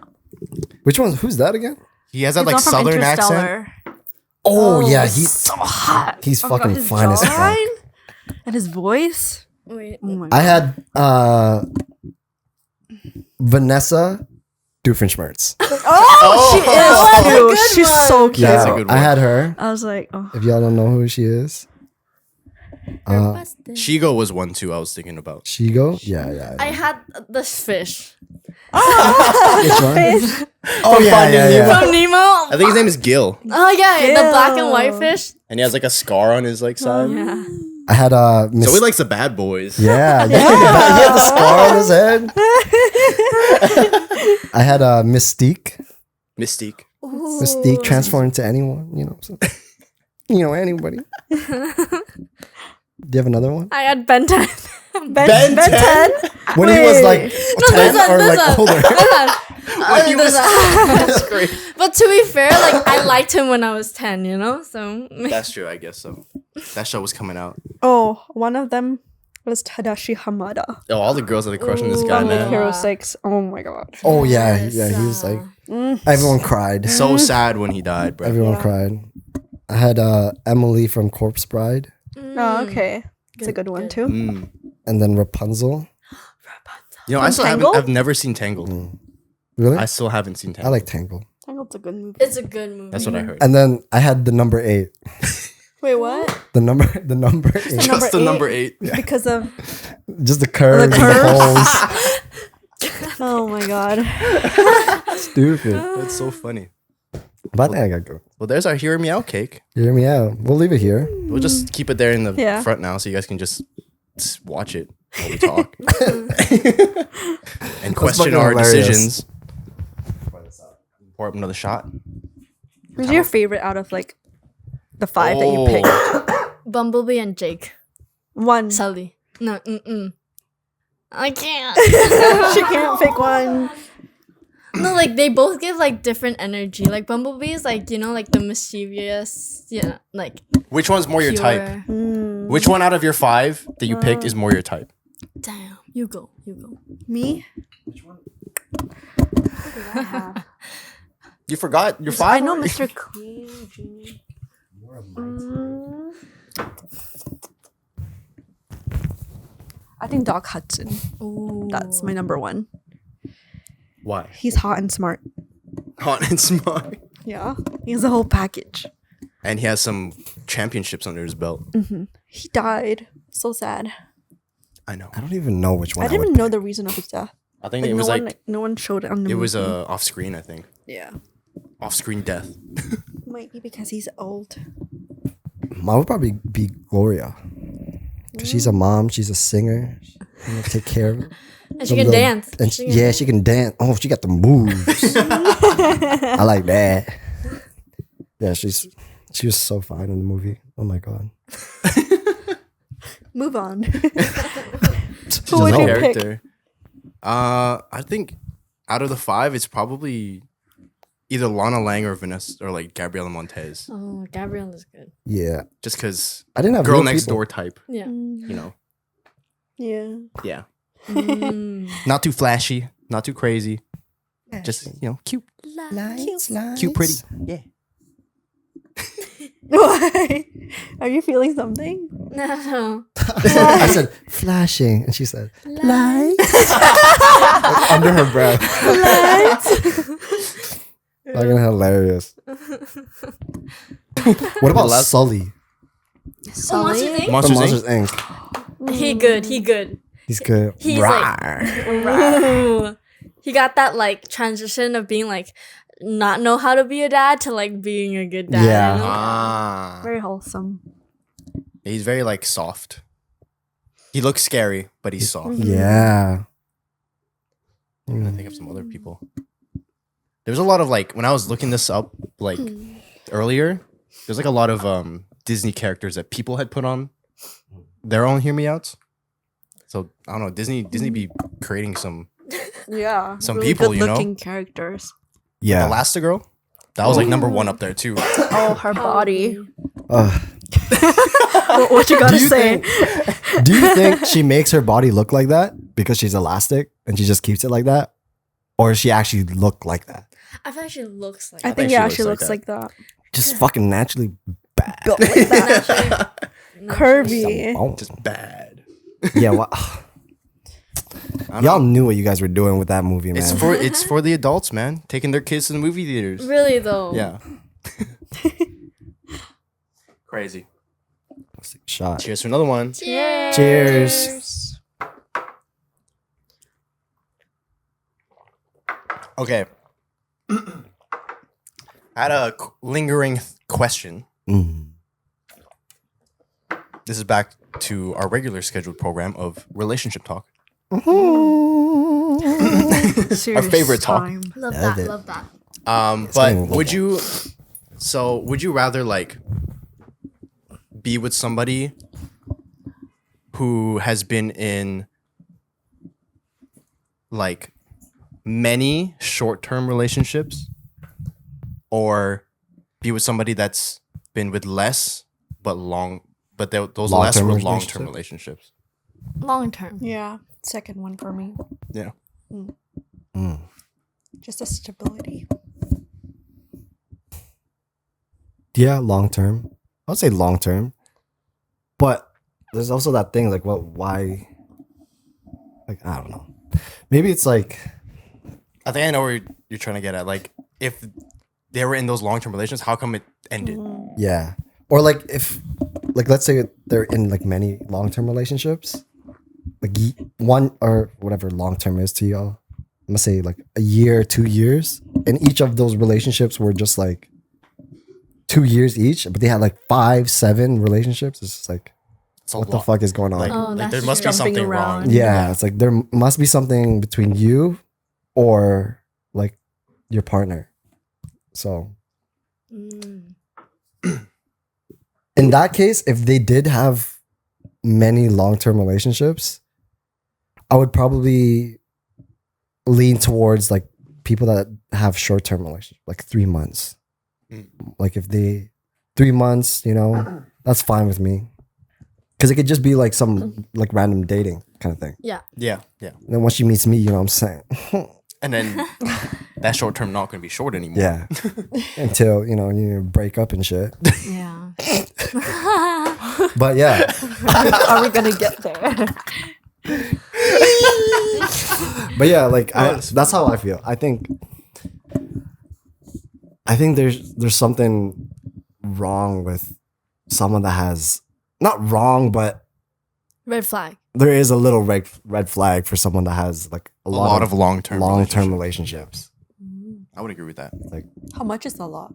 Which one? Who's that again? He has that like southern accent. Oh, yeah, he's so hot. he's Oh my God, fucking his fine as fuck. jawline and his voice. Wait. Oh my I God. had Vanessa Doofenshmirtz. Oh, she is a cute. good She's one. so cute. That's a Yeah, good I one. had her. I was like, oh. If y'all don't know who she is, Shigo was one too. I was thinking about. Shigo. Yeah. I had this fish Which one? Oh yeah. from Nemo. I think his name is Gil, Oh yeah, the black and Ew. white fish. and he has like a scar on his like side. Yeah. I had Miss. So he likes the bad boys. Yeah, he had the scar on his head. I had Mystique. Mystique. Mystique transform into anyone, you know. So, anybody. Do you have another one? I had Ben 10. Ben 10? When he was like 10 this or one, like this one. older. When he was- That's great. But to be fair, like I liked him when I was 10, you know? So That's true. I guess so. That show was coming out. Oh, one of them was Tadashi Hamada. Oh, all the girls had a crush on this guy, From Big man. Hero 6. Oh my God. Oh yeah, Yes, he was like everyone cried. So sad when he died, bro. Everyone Yeah. cried. I had Emily from Corpse Bride, Oh, okay. It's a good one too. Mm. and then Rapunzel. You know, I still haven't. Tangled? I've never seen Tangled. Really? I still haven't seen I Tangled. like Tangle. Tangled's a good movie. it's a good movie. That's what I heard. And then I had the number 8. Wait, what? The number 8. Just the number 8. Because of Just the curves, and the curves? holes. oh my God. Stupid. That's so funny. But I think I gotta go. Well, there's our Hear Me Out cake. You hear me out. We'll leave it here. We'll just keep it there in the Yeah. front now, so you guys can just watch it while we talk and question fucking our hilarious. decisions. Pour up another shot. Who's your favorite out of like the 5 that you picked? Bumblebee and Jake. One. Sully. No, I can't. She can't pick one. No, like they both give like different energy. Like Bumblebee is like, like the mischievous, like Which one's more your type? pure. Which one out of your 5 that you picked is more your type? Damn, you go. Me? You forgot your 5? I know Mr. Clean, Genie. I think Doc Hudson. Ooh. That's my number 1. Why? He's hot and smart. Hot and smart. Yeah. He has a whole package. And he has some championships under his belt. He died. So sad. I know. I don't even know which one. I didn't even know the reason of his death. I think Like, it was no one showed it on the it was movie. off screen. I think Yeah. off screen death. Might be because he's old. Mine would probably be Gloria. Because she's a mom, she's a singer. She will take care of it. And she can dance. And she can dance. Oh, she got the moves. I like that. Yeah, she was so fine in the movie. Oh my God. Move on. She's Who would an you old- pick? Character. I think out of the 5, it's probably either Lana Lang or Vanessa or like Gabriela Montez. Oh, Gabrielle is good. Yeah. Just because I didn't have girl real next people. door type. Yeah. You know. Yeah. Yeah. Mm. Not too flashy. Not too crazy. Just cute. Cute, pretty. Yeah. Why? Are you feeling something? No. I said flashing, and she said lights. Under her breath. Fucking hilarious. What about last- Sully Oh, Monsters, Inc? from Monsters, Monsters Inc. Inc? He good. He's good. He's Rawr. Ooh. He got that like transition of being like not know how to be a dad to like being a good dad. Yeah. you know? Ah. Very wholesome. He's very like soft. He looks scary, but he's soft. Yeah. I'm gonna think of some other people. There's a lot of like when I was looking this up like earlier. There's like a lot of Disney characters that people had put on their own hear me outs. So I don't know. Disney be creating some Some really people, you know? looking characters. Yeah. Elastigirl. That was like number one up there too. Oh, her body. Ugh. What you gotta Do you say? Do you think she makes her body look like that because she's elastic and she just keeps it like that? Or does she actually look like that? I feel like she looks like I that. think she yeah, looks she like looks that. like that. Just fucking naturally bad. Built like that. Curvy. Oh, Just bad. yeah, well, I don't y'all know. knew what you guys were doing with that movie, man. It's for the adults, man. Taking their kids to the movie theaters. Really though. Yeah. Crazy. Let's take a shot. Cheers for another one. Cheers. Cheers. Okay. I had a lingering question. Mm. This is back to our regular scheduled program of relationship talk. Serious favorite talk. time. Love Love that. it. Love that. But getting would you rather like be with somebody who has been in like many short-term relationships or be with somebody that's been with less but those less Long-term were long-term relationships? Long term. Yeah, second one for me. Yeah. Mm. Just a stability. Yeah, long term. I would say long term. But there's also that thing like, why? Like, I don't know. Maybe it's like, I think I know where you're trying to get at. Like, if they were in those long-term relations, how come it ended? yeah. Or like if, like, let's say they're in like many long term relationships, like one or whatever long term is to y'all. I'm gonna say like a year, 2 years, and each of those relationships were just like 2 years each, but they had like 5, 7 relationships. It's just like, It's a what the lot. fuck is going on? Like, Oh, like that's there must be true. something Jumping wrong. around. yeah, it's like there must be something between you or like your partner. So Mm. in that case, if they did have many long-term relationships, I would probably lean towards like people that have short-term relationships, like 3 months. Mm. Like if they 3 months, you know, that's fine with me. Cause it could just be like some like random dating kind of thing. Yeah. Yeah, yeah. And then once she meets me, you know what I'm saying? And then that short term not going to be short anymore. Yeah. Until, you know, you break up and shit. Yeah. But yeah. Are we gonna get there? But yeah, like that's how I feel. I think there's something wrong with someone that has not wrong, but Red flag. there is a little red flag for someone that has like a A lot of long-term relationships. I would agree with that. How much is a lot?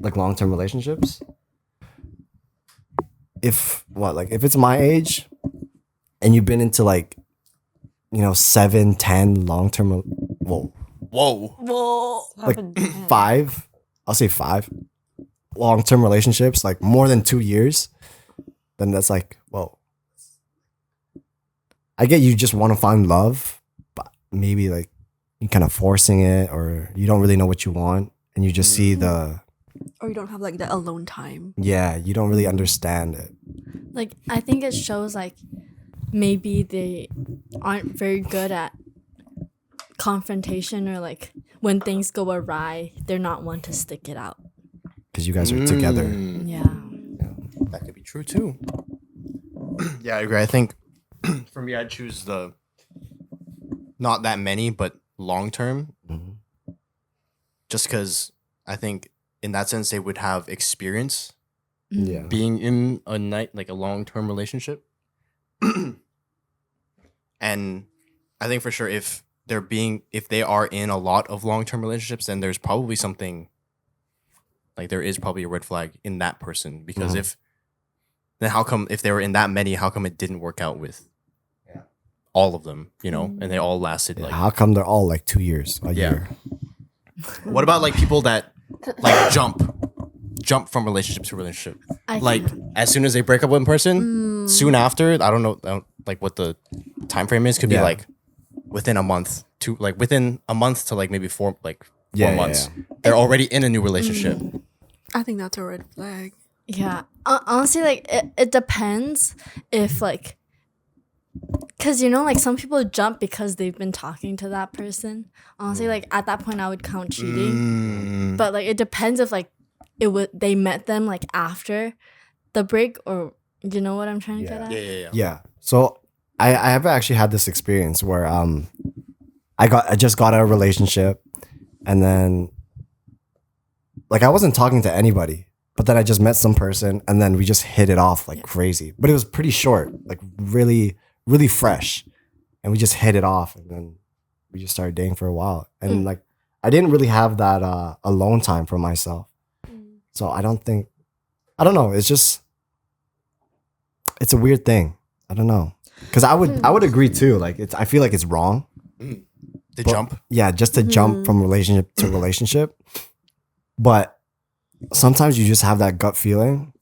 Like long-term relationships. If it's my age and you've been into like, you know, 7, 10 long-term, Whoa. Whoa. like 5, I'll say 5 long-term relationships, like more than 2 years, then that's like, whoa. I get you just want to find love, but maybe like you kind of forcing it, or you don't really know what you want, and you just see the, Or you don't have like the alone time. yeah, you don't really understand it. Like I think it shows like maybe they aren't very good at confrontation, or like when things go awry, they're not one to stick it out. Because you guys are together. Yeah. That could be true too. Yeah, I agree. I think for me, I'd choose the not that many, but long term. Mhm. Just because I think in that sense they would have experience Yeah. being in a like a long term relationship. And I think for sure if they are in a lot of long term relationships, then there's probably something, like there is probably a red flag in that person, because Mhm. then how come if they were in that many, how come it didn't work out with all of them, you know, and they all lasted like. How come they're all like 2 years, a year? What about like people that like jump from relationship to relationship? Like as soon as they break up with one person, soon after, I don't know like what the time frame is. Could be like within a month to like within a month to like maybe 4 months. They're already in a new relationship. I think that's a red flag. Yeah. Honestly, like it depends if like, because you know, like some people jump because they've been talking to that person. Honestly, like at that point I would count cheating. But like it depends if like they met them like after the break, or you know what I'm trying to get at? Yeah. So I have actually had this experience where I just got out of a relationship, and then like I wasn't talking to anybody, but then I just met some person, and then we just hit it off like crazy. But it was pretty short, like really, really fresh, and we just hit it off, and then we just started dating for a while. And like I didn't really have that alone time for myself, so I don't know. It's a weird thing. I don't know, because I would agree too. Like I feel like it's wrong. Jump. Yeah, just to jump from relationship to relationship. But sometimes you just have that gut feeling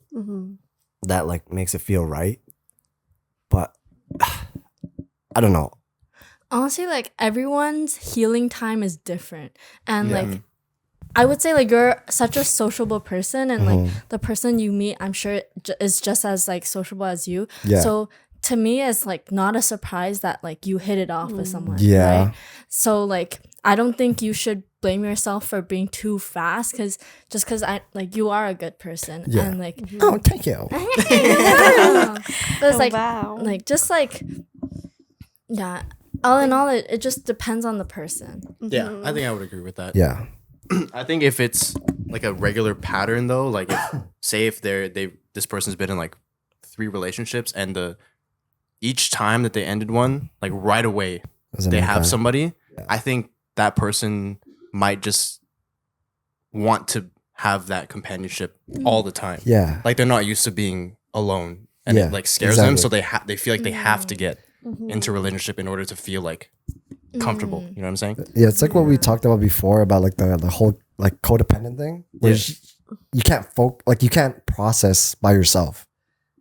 that like makes it feel right. But I don't know. Honestly, like everyone's healing time is different. And like I would say like you're such a sociable person, and like the person you meet, I'm sure is just as like sociable as you. Yeah. So to me, it's like not a surprise that like you hit it off with someone. Yeah. Right? So like I don't think you should blame yourself for being too fast, because I like you are a good person. Yeah. And like oh, thank you. But it's like like just like all in all, it just depends on the person. Yeah, I think I would agree with that. Yeah. I think if it's like a regular pattern though, like if this person's been in like 3 relationships, and each time that they ended one, like right away they have somebody, I think that person might just want to have that companionship all the time. Yeah. Like they're not used to being alone, and it like scares them, so they feel like they have to get into a relationship in order to feel like comfortable. You know what I'm saying? Yeah, it's like what we talked about before about like the whole like codependent thing, where you can't you can't process by yourself.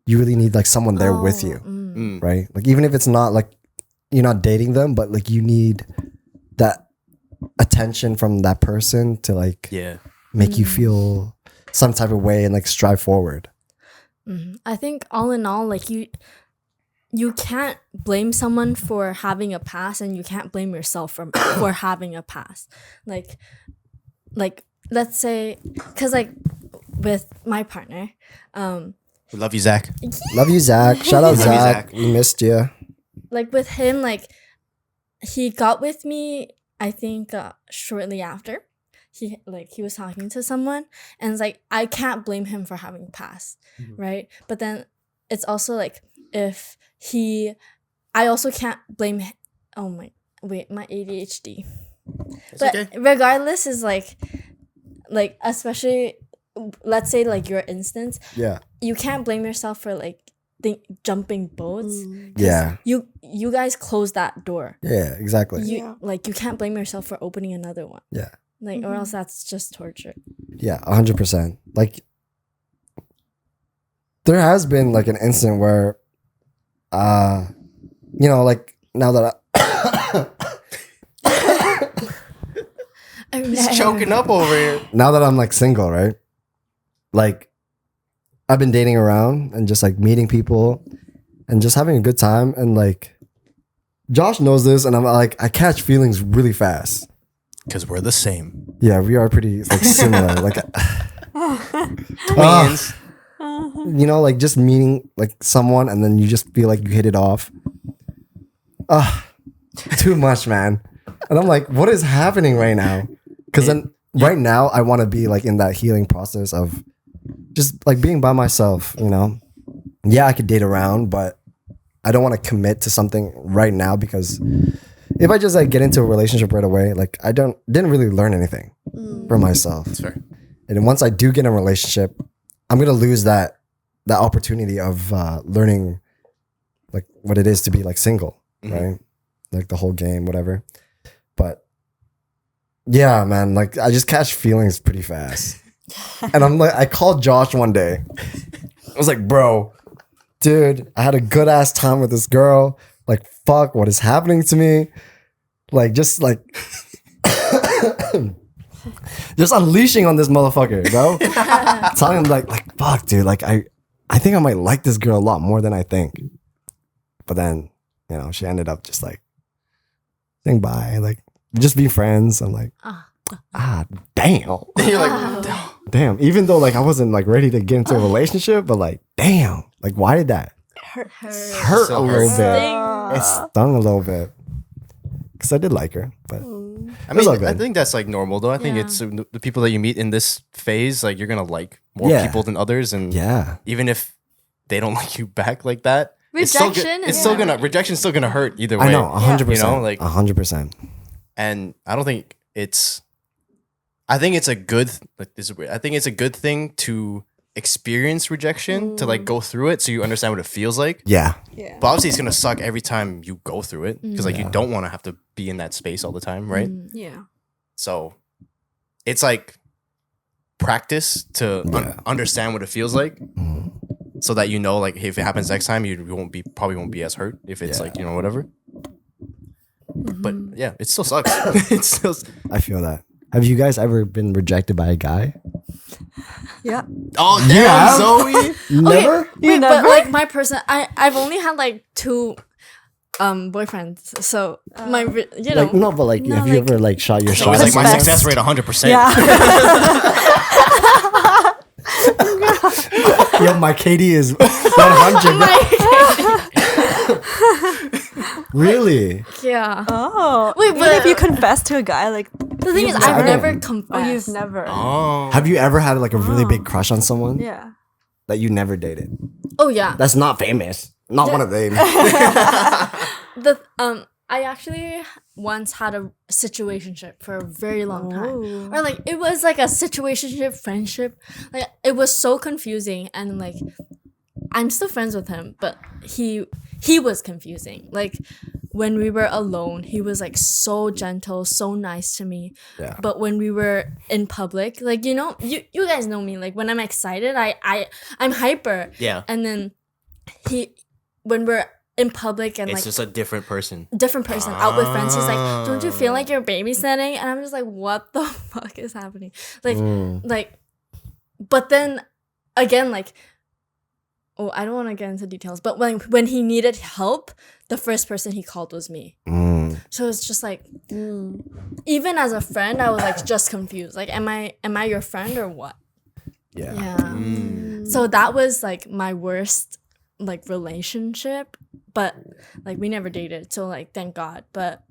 You really need like someone there with you, right? Like even if it's not like you're not dating them, but like you need that attention from that person to like make you feel some type of way and like strive forward. I think all in all, like you can't blame someone for having a past, and you can't blame yourself for having a past. Like let's say, because like with my partner, we love you, Zach. Love you, Zach. Shout out, Zach. We missed you. Like with him, like he got with me, I think shortly after. He was talking to someone, and it's like I can't blame him for having passed, right? But then it's also like I also can't blame him. Oh my ADHD. But okay. Regardless, is like especially let's say like your instance, you can't blame yourself for like jumping boats. Yeah, you guys closed that door. Yeah, exactly. You can't blame yourself for opening another one. Yeah, like or else that's just torture. Yeah, 100%. Like there has been like an incident where you know, like now that he's choking up over here. Now that I'm like single, right? Like I've been dating around and just like meeting people and just having a good time, and like Josh knows this, and I'm like I catch feelings really fast because we're the same. Yeah, we are pretty like similar. Like twins. You know, like just meeting like someone, and then you just feel like you hit it off. Too much, man. And I'm like, what is happening right now? Because then right now I want to be like in that healing process of just like being by myself, you know? Yeah, I could date around, but I don't want to commit to something right now, because if I just like get into a relationship right away, like I didn't really learn anything for myself. That's fair. And then once I do get in a relationship, I'm gonna lose that opportunity of learning like what it is to be like single. right? Like the whole game, whatever. But yeah, man, like I just catch feelings pretty fast. And I'm like, I called Josh one day. I was like, bro, dude, I had a good ass time with this girl. Like, fuck, what is happening to me? Like, just unleashing on this motherfucker, bro. Telling him like, fuck, dude, like I think I might like this girl a lot more than I think. But then, you know, she ended up just like saying bye, like just be friends. I'm like, damn. You're like, Damn. Even though like I wasn't like ready to get into a relationship, but like, damn. Like, why did that hurt a little bit? It stung a little bit. Because I did like her, but I mean, I think that's like normal though. I think it's the people that you meet in this phase, like you're gonna like more people than others, and even if they don't like you back like that, rejection's still gonna hurt either way. I know, 100%. You know, like 100%. And I don't think I think it's a good I think it's a good thing to experience rejection, to like go through it so you understand what it feels like. Yeah. But obviously it's gonna suck every time you go through it because like you don't want to have to be in that space all the time, right? Yeah. So it's like practice to understand what it feels like, so that you know, like, hey, if it happens next time, you probably won't be as hurt if it's like, you know, whatever. But yeah, it still sucks. I feel that. Have you guys ever been rejected by a guy? Yeah. Oh damn, Zoe. Never? Wait, but like my person, I've only had like 2 boyfriends. So my you know, like, no, but like, have you ever like shot your shot? It's like my success rate 100%. Yeah. Yo, my KD is 100. Really? Yeah. Oh. Wait, Even but if you confess to a guy, like the thing is, I I've never don't. confessed. you've never. Oh. Have you ever had like a really big crush on someone Yeah. that you never dated? Oh yeah. That's not famous. Not one of them. I actually once had a situationship for a very long time. Oh. Or like it was like a situationship friendship. Like it was so confusing, and like I'm still friends with him, but he was confusing. Like when we were alone, he was like so gentle, so nice to me. Yeah. But when we were in public, like you know, you guys know me. Like when I'm excited, I'm hyper. Yeah. And then when we're in public and It's like just a different person. out with friends, he's like, don't you feel like you're babysitting? And I'm just like, what the fuck is happening? Like but then again, like, oh, I don't want to get into details, but when he needed help, the first person he called was me. So it's just like, even as a friend, I was like just confused. Like, am I your friend or what? Yeah. So that was like my worst like relationship, but like we never dated, so like thank God. But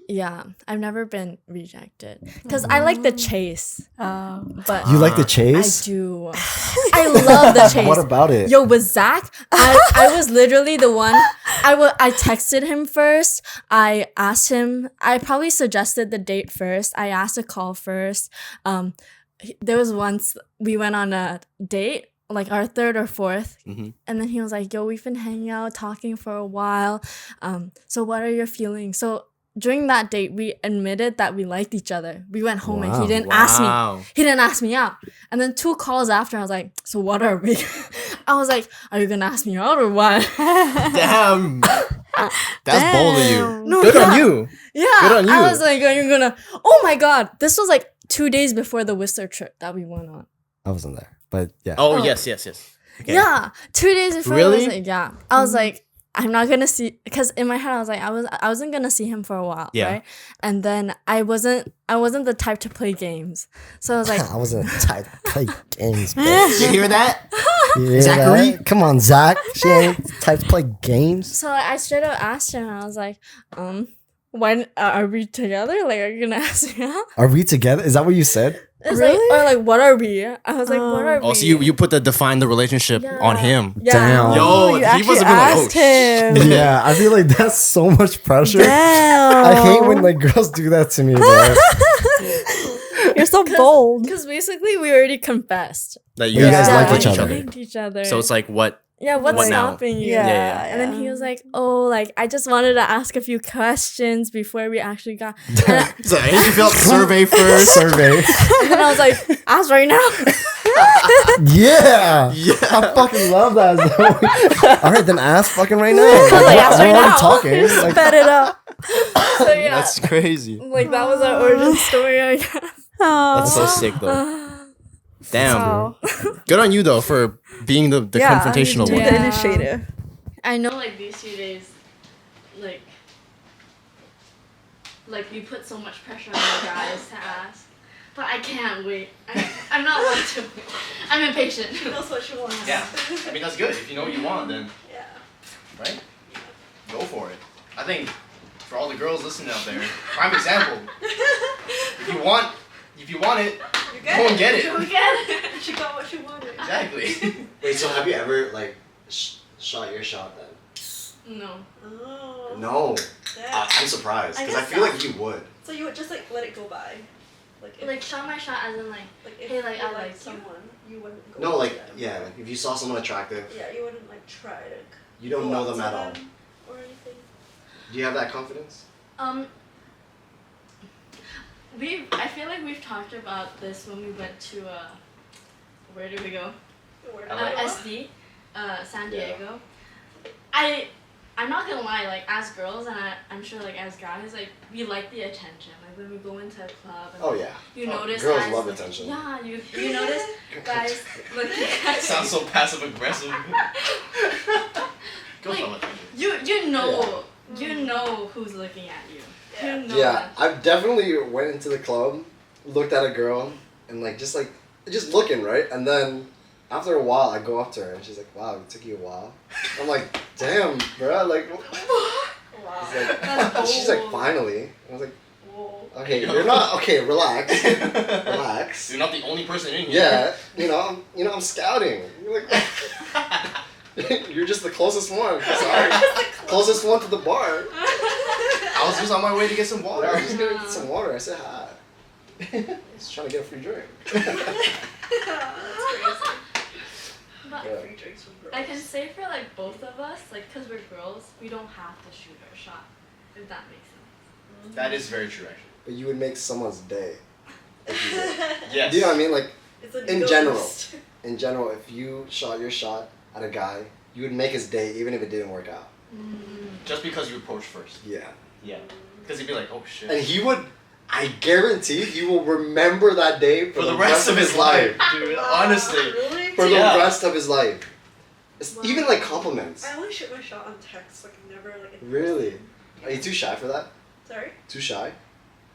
yeah, I've never been rejected because I like the chase. But You like the chase? I do. I love the chase. What about it? Yo, with Zach, I was literally the one. I texted him first. I asked him. I probably suggested the date first. I asked to call first. There was once we went on a date, like our 3rd or 4th, and then he was like, yo, we've been hanging out talking for a while, so what are your feelings? So during that date we admitted that we liked each other. We went home and he didn't ask me out, and then 2 calls after I was like, so what are we? I was like, are you gonna ask me out or what? Damn. That's bold of you. No, Good on you. Yeah, Good on you. I was like, are you gonna, oh my god, this was like 2 days before the Whistler trip that we went on. I wasn't there, but yeah. Oh, yes. Okay. Yeah, 2 days before. Really? I was like, I'm not gonna see, because in my head I was like, I wasn't gonna see him for a while, right? And then I wasn't the type to play games, so I was like, I wasn't the type to play games. You hear that? Zachary? That? Come on, Zach. She ain't the type to play games. So I straight up asked him. I was like, when are we together? Like, are you gonna ask me out? Are we together? Is that what you said? It's Really? like, or like, what are we? I was like, what are we? Oh, so you put the define the relationship on him. Yeah. Damn. Yo, you he must have been like, oh, asked him. Yeah, I feel like that's so much pressure. Damn. I hate when like girls do that to me, bro. You're so bold. Because basically we already confessed. that You guys like we each other. liked each other. So it's like, what yeah, what's What now? stopping you? Yeah. And then he was like, oh, like, I just wanted to ask a few questions before we actually got. And, So you fill out the survey first. Survey. and then I was like, ask right now. Yeah. I fucking love that. Zoe. All right, then ask fucking right now. like, ask We're right already now. talking. Like, Sped it up. So yeah, That's crazy. like that was our origin story, I guess. That's so sick though. Damn. Wow. Good on you though for being the confrontational you one. took the Yeah. initiative. I know, like these few days, like we put so much pressure on the guys to ask, but I can't wait. I'm not one to wait. I'm impatient. That's what she wants. Yeah. I mean that's good. If you know what you want, then Yeah. right? Go for it. I think for all the girls listening out there, prime example. If you want it, go and get it. Go get it. She got what she wanted. Exactly. Wait, so have you ever like shot your shot then? No. Oh. No, Damn. I'm surprised I because I guess feel not. like you would. So you would just like let it go by, like if, Like shot my shot as in like, if hey, like, you I like liked you. someone, you wouldn't go. No, up like to them. yeah, like if you saw someone attractive, Yeah, you wouldn't like try to. you don't go know up them to at all. or anything. Do you have that confidence? I feel like we've talked about this when we went to where did we go? Where LA. do I go? SD, San Yeah. Diego. I'm not gonna lie, like as girls and I'm sure like as guys, like we like the attention. Like when we go into a club and Oh like, yeah. you Oh, notice girls guys, love like, attention. Yeah, you notice guys looking at Sounds so passive aggressive. Girls love attention. you know you know who's looking at you. Yeah. You know Yeah, that. I've definitely went into the club, looked at a girl, and just looking, right? And then after a while, I go up to her and she's like, "Wow, it took you a while." I'm like, "Damn, bro!" Like, Wow. it's like That's she's like, bold. "Finally." I was like, Whoa. "Okay, you're not okay. Relax, relax." You're not the only person in here. Yeah, I'm scouting. You're like, you're just the closest one. Sorry, closest one to the bar. I was just on my way to get some water. I was just gonna get some water. I said hi. Just trying to get a free drink. But Yeah. Free drinks from girls. I can say for like both of us, like because we're girls, we don't have to shoot our shot. If that makes sense. That is very true, actually. But you would make someone's day. If you did. Yes. Do you know what I mean? Like, It's a in ego general. boost. in general, if you shot your shot at a guy, you would make his day even if it didn't work out. Just because you approached first. Yeah. Yeah. Because he'd be like, oh shit. And he would, I guarantee, he will remember that day for the rest of his life, dude. Honestly. Really? For Yeah. the rest of his life. It's Wow. even like compliments. I only shoot my shot on text, like never like. In Really? person. Are you too shy for that? Sorry. Too shy?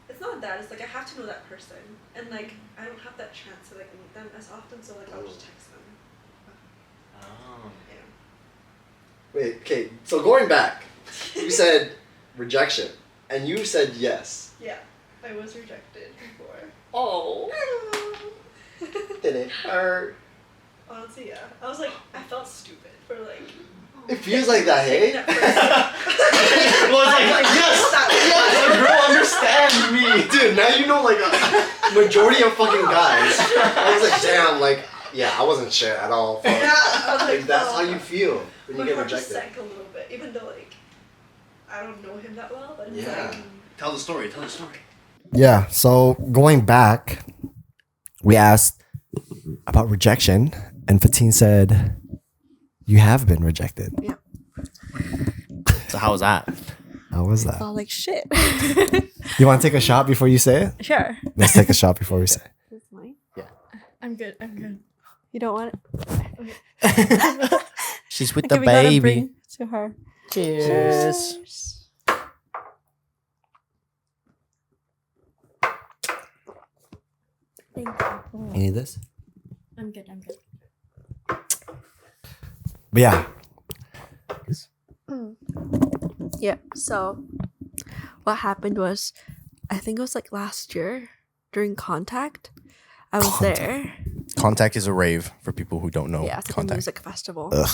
It's not that. It's like I have to know that person, and like I don't have that chance to like meet them as often. So like I'll just text them. Oh. Yeah. Wait, okay, so going back, you said rejection, and you said yes. Yeah. I was rejected before. Oh. Did it hurt? Honestly, yeah. I was like, I felt stupid for like. It feels like that, hey? taking that first Well, it's like, yes, the girl understands me. Dude, now you know like a majority of fucking guys. I was like, damn, like, yeah, I wasn't shit at all. Fuck. Yeah, I was Like, like, that's oh. how you feel when My you get heart just rejected. sank a little bit, even though like I don't know him that well, but it's Yeah. like Tell the story. Tell the story. Yeah. So going back, we asked about rejection, and Fatin said, "You have been rejected." yeah, So how was that? How was that? felt like shit. You want to take a shot before you say it? Sure. Let's take a shot before we say it. This is mine. I'm good. I'm good. You don't want it? She's with Okay, the we gotta baby. bring to her. Cheers. Thank you. You need this? I'm good. I'm good. But yeah, Yeah. So, what happened was, I think it was like last year during Contact. I was there. Contact is a rave for people who don't know. Yeah, it's like a Contact. music festival. ugh,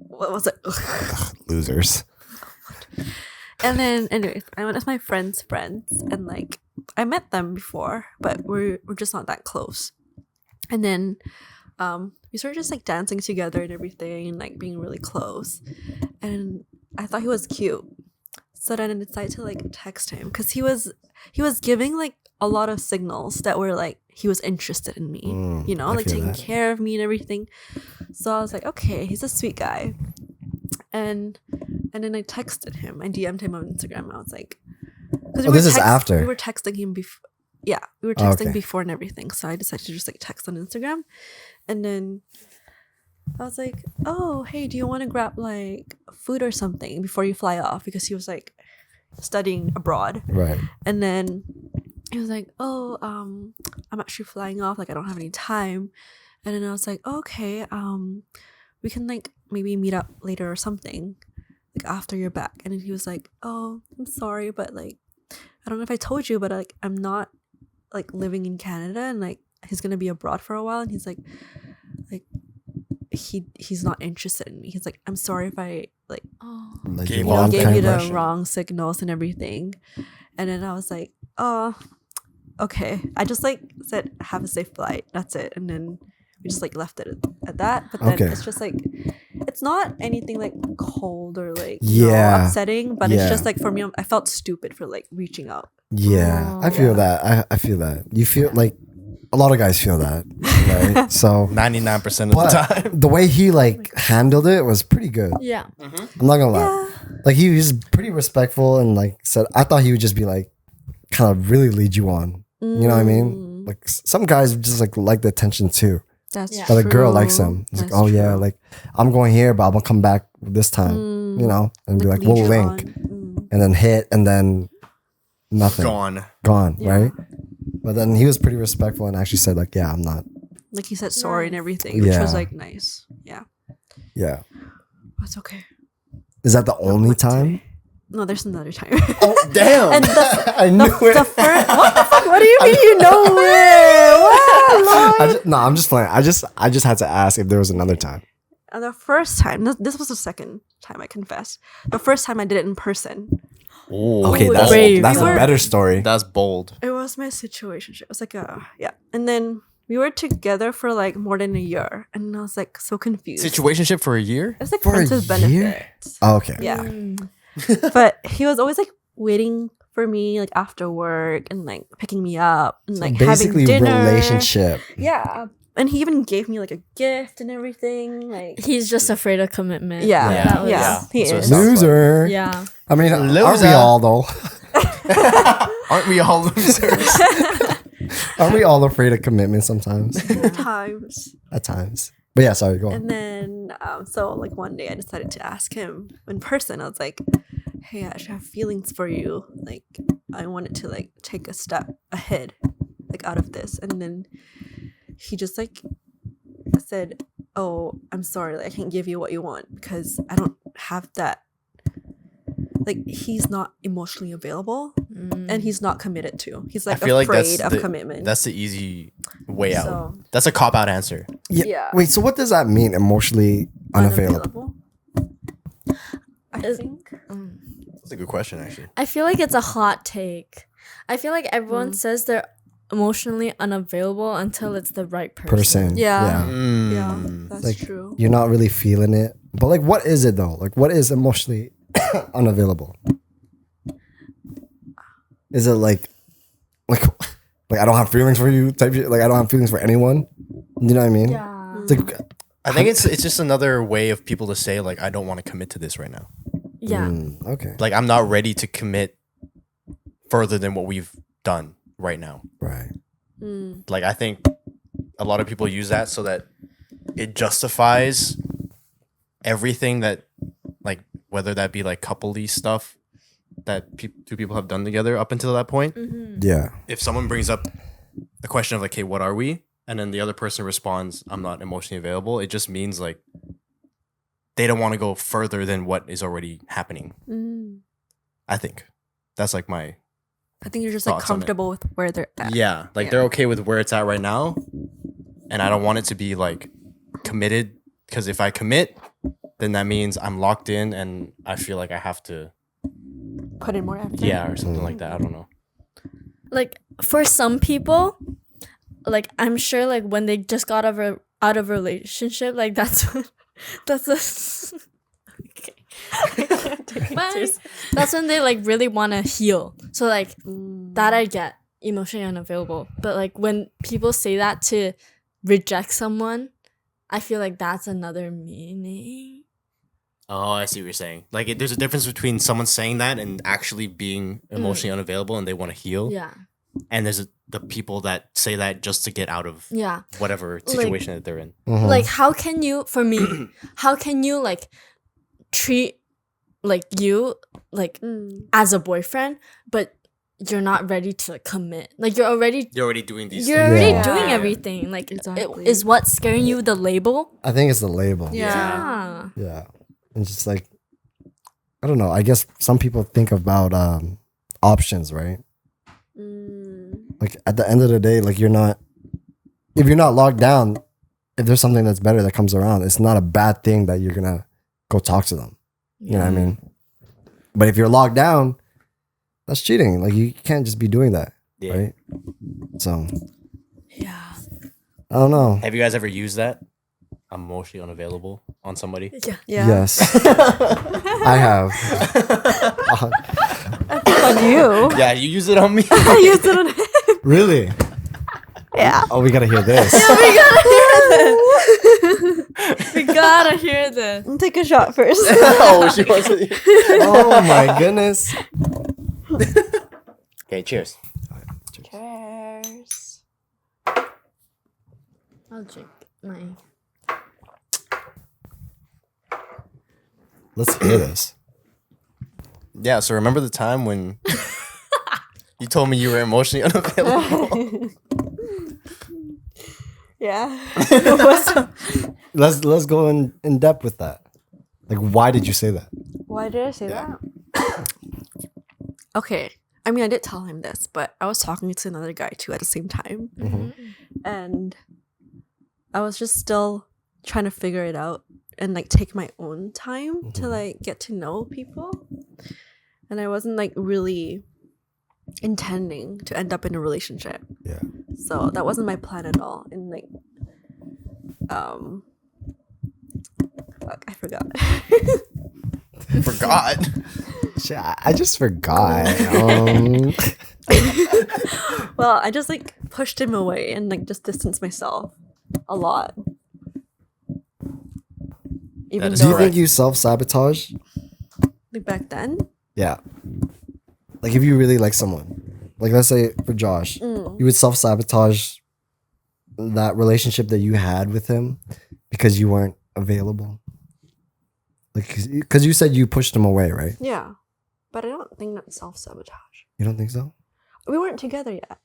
What was it? Ugh. losers. And then, anyways, I went with my friends' friends, and like I met them before, but we're just not that close. And then, we started just like dancing together and everything, and like being really close. And I thought he was cute, so then I decided to like text him because he was giving like a lot of signals that were like he was interested in me, you know, I like feel taking that. care of me and everything. So I was like, okay, he's a sweet guy. And then I texted him. I DM'd him on Instagram. I was like, because Oh, this is after. we were texting him before. Yeah, we were Oh, texting okay. before and everything. So I decided to just like text on Instagram, and then I was like, oh, hey, do you want to grab like food or something before you fly off? Because he was like studying abroad. Right. And then he was like, oh, I'm actually flying off. Like, I don't have any time. And then I was like, oh, okay, we can like maybe meet up later or something, like after you're back. And then he was like, oh, I'm sorry, but like, I don't know if I told you, but like, I'm not like living in Canada, and like he's gonna be abroad for a while. And he's like he's not interested in me. He's like, I'm sorry if I like Like Gave the you wrong gave you the impression. wrong signals and everything. And then I was like, oh, okay. I just like said, have a safe flight. That's it. And then we just like left it at that. But then Okay. it's just like, it's not anything like cold or like Yeah. upsetting, but Yeah. it's just like for me, I felt stupid for like reaching out. Yeah, I feel that. I feel that. You feel like a lot of guys feel that, right? So 99% of the but time. the way he like handled it was pretty good. Yeah. I'm not gonna lie. Like he was pretty respectful and like said, I thought he would just be like kind of really lead you on. You know what I mean? Like some guys just like the attention too. That's Yeah. But the girl true. likes him. It's like, That's oh yeah, true. like I'm going here, but I'm gonna come back this time. You know, and be like, lead we'll you link, on. and then hit, and then nothing, gone, Yeah. right? But then he was pretty respectful and actually said like, yeah, I'm not. Like he said sorry and everything, which was Yeah. like nice. Yeah. Yeah, That's okay. is that the only time? No, there's another time. Oh damn! And the- I knew it. The first, what the fuck? What do you mean you know it? What? No, I'm just playing. I just had to ask if there was another time. And the first time, this was the second time I confess. The first time I did it in person. Okay, Oh, that's brave. that's We a were- better story. That's bold. It was my situation. It was like yeah. And then we were together for like more than a year, and I was like so confused. Situationship for a year? It's like For friends a with year? benefits. Oh, okay. Yeah. But he was always like waiting for me like after work and like picking me up and like Basically, having dinner. relationship. Yeah. And he even gave me like a gift and everything. Like He's just afraid of commitment. yeah, Yeah. That was- yeah, he So is. it's not- Loser. Yeah. I mean, aren't we Loser. all though? Aren't we all losers? Aren't we all afraid of commitment sometimes? At times. At times. But yeah, sorry, go on. And then, so like one day I decided to ask him in person. I was like, hey, I actually have feelings for you. Like, I wanted to like take a step ahead, like out of this. And then he just like said, oh, I'm sorry. Like, I can't give you what you want because I don't have that. Like, he's not emotionally available and he's not committed to. He's like I feel like afraid that's of commitment. That's the easy way out. So- That's a cop out answer. yeah. Wait, so what does that mean? Emotionally unavailable? I Is- think. That's a good question, actually. I feel like it's a hot take. I feel like everyone says they're emotionally unavailable until it's the right person. Yeah. Mm. Yeah, that's Like true. you're not really feeling it. But like, what is it though? Like, what is emotionally unavailable? Is it like I don't have feelings for you type shit? Like I don't have feelings for anyone. You know what I mean? Yeah. It's like, I think it's just another way of people to say like I don't want to commit to this right now. Yeah. okay, Like I'm not ready to commit further than what we've done right now. right. Like I think a lot of people use that so that it justifies everything that like whether that be like coupley stuff that two people have done together up until that point. Yeah, If someone brings up the question of like, hey, what are we? And then the other person responds, I'm not emotionally available. It just means like they don't want to go further than what is already happening. I think that's like my I think you're just like Thoughts on it? comfortable with where they're at. yeah. Like Yeah. they're okay with where it's at right now, and I don't want it to be like committed because if I commit, then that means I'm locked in and I feel like I have to Put in more effort. or something like that. I don't know. Like for some people, like I'm sure like when they just got out of a relationship, like that's that's a okay. But that's when they like really want to heal. So like that I get, emotionally unavailable. But like when people say that to reject someone, I feel like that's another meaning. Oh, I see what you're saying. Like, there's a difference between someone saying that and actually being emotionally unavailable and they want to heal. Yeah. And there's the people that say that just to get out of Yeah. whatever situation that they're in. Like, how can you, for me, how can you like treat like you like as a boyfriend, but you're not ready to like commit? Like you're already doing these you're things. already Yeah. doing everything. Like Exactly. is what's scaring you the label? I think it's the label. Yeah. Yeah. And just like, I don't know. I guess some people think about options, right? Like at the end of the day, like if you're not locked down, if there's something that's better that comes around, it's not a bad thing that you're gonna go talk to them. You know what I mean? But if you're locked down, that's cheating. Like you can't just be doing that, Yeah. right? So Yeah. I don't know. Have you guys ever used that? I'm emotionally unavailable on somebody. Yeah. Yeah. Yes, I have. On you. Yeah, you use it on me. I used it on him. Really? Yeah. Oh, we gotta hear this. We gotta hear this. Take a shot first. Oh, she wants to. Oh my goodness. Okay, cheers. Cheers. I'll drink my. Let's hear this. Yeah, so remember the time when you told me you were emotionally unavailable? Yeah. Let's go in depth with that. Like, why did you say that? Why did I say that? Okay. I mean, I did tell him this, but I was talking to another guy too at the same time. And I was just still trying to figure it out and like take my own time to like get to know people. And I wasn't like really intending to end up in a relationship. Yeah. So that wasn't my plan at all. And like fuck, I forgot. Forgot. Shit, I just forgot. Well, I just like pushed him away and like just distanced myself a lot. Even is Do you though think you self-sabotage? like back then, Yeah. Like if you really like someone, like let's say for Josh, you would self-sabotage that relationship that you had with him because you weren't available. Like, because you said you pushed him away, right? yeah. But I don't think that's self-sabotage. You don't think so? We weren't together yet.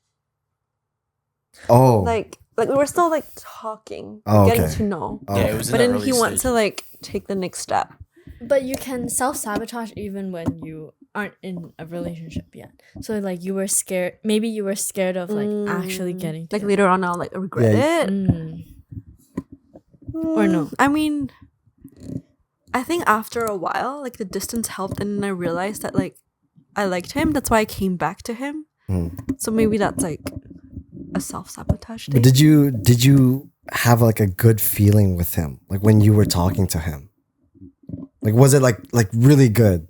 Oh. Like we were still like talking, Oh, getting okay. to know. Oh, Yeah, okay. it was in But that then early he wants stage. to like take the next step. But you can self-sabotage even when you aren't in a relationship yet. So like you were scared. Maybe you were scared of like actually getting Like to later on, I'll like regret Yeah, it. Or no. I mean, I think after a while, like the distance helped, and then I realized that like I liked him. That's why I came back to him. So maybe that's like a self-sabotage thing. But did you have like a good feeling with him? Like when you were talking to him? Like was it like really good?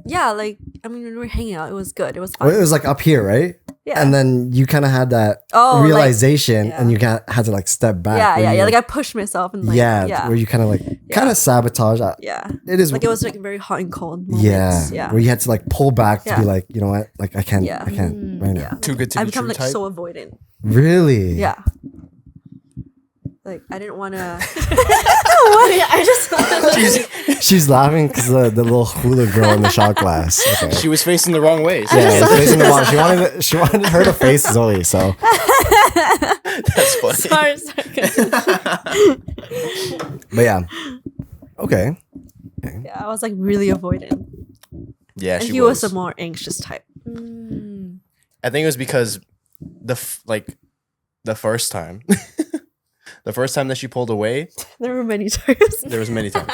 Yeah, like I mean, when we were hanging out, it was good. It was Well, fun. it was like up here, right? Yeah. And then you kind of had that like, realization, yeah. and you had to like step back. yeah, where yeah, you, yeah. Like I pushed myself and like yeah, where you kind of like kind of sabotage. yeah. It is Like it was like very hot and cold moments. yeah, Yeah. where you had to like pull back to Yeah. be like, you know what, like I can't Yeah. right now. Yeah. Too good to I be become true like type. so avoidant. Really? Yeah. Like I didn't want to. I just She's laughing because the little hula girl in the shot glass. Okay. She was facing the wrong way. So Yeah, it was facing the wall. She wanted her to face Zoe. So that's funny. sorry. but yeah, okay. Yeah, I was like really avoidant, Yeah, and she he was a more anxious type. I think it was because the first time, the first time that she pulled away, There were many times. there was many times,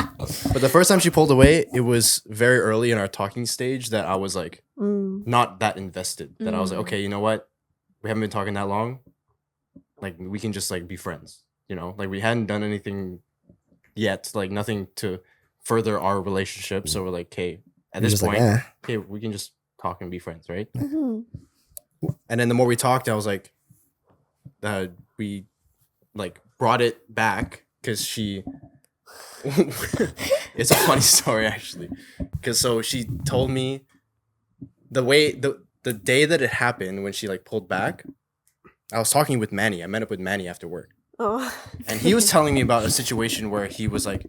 but the first time she pulled away, it was very early in our talking stage that I was like not that invested. That I was like, okay, you know what, we haven't been talking that long, like we can just like be friends. you know, like we hadn't done anything yet, like nothing to further our relationship. So we're like, okay, at You're this just like, point, eh. okay, we can just talk and be friends, right? Mhm. And then the more we talked, I was like, we like brought it back because she. It's a funny story actually, because so she told me the day that it happened when she like pulled back. I was talking with Manny. I met up with Manny after work, Oh. and he was telling me about a situation where he was like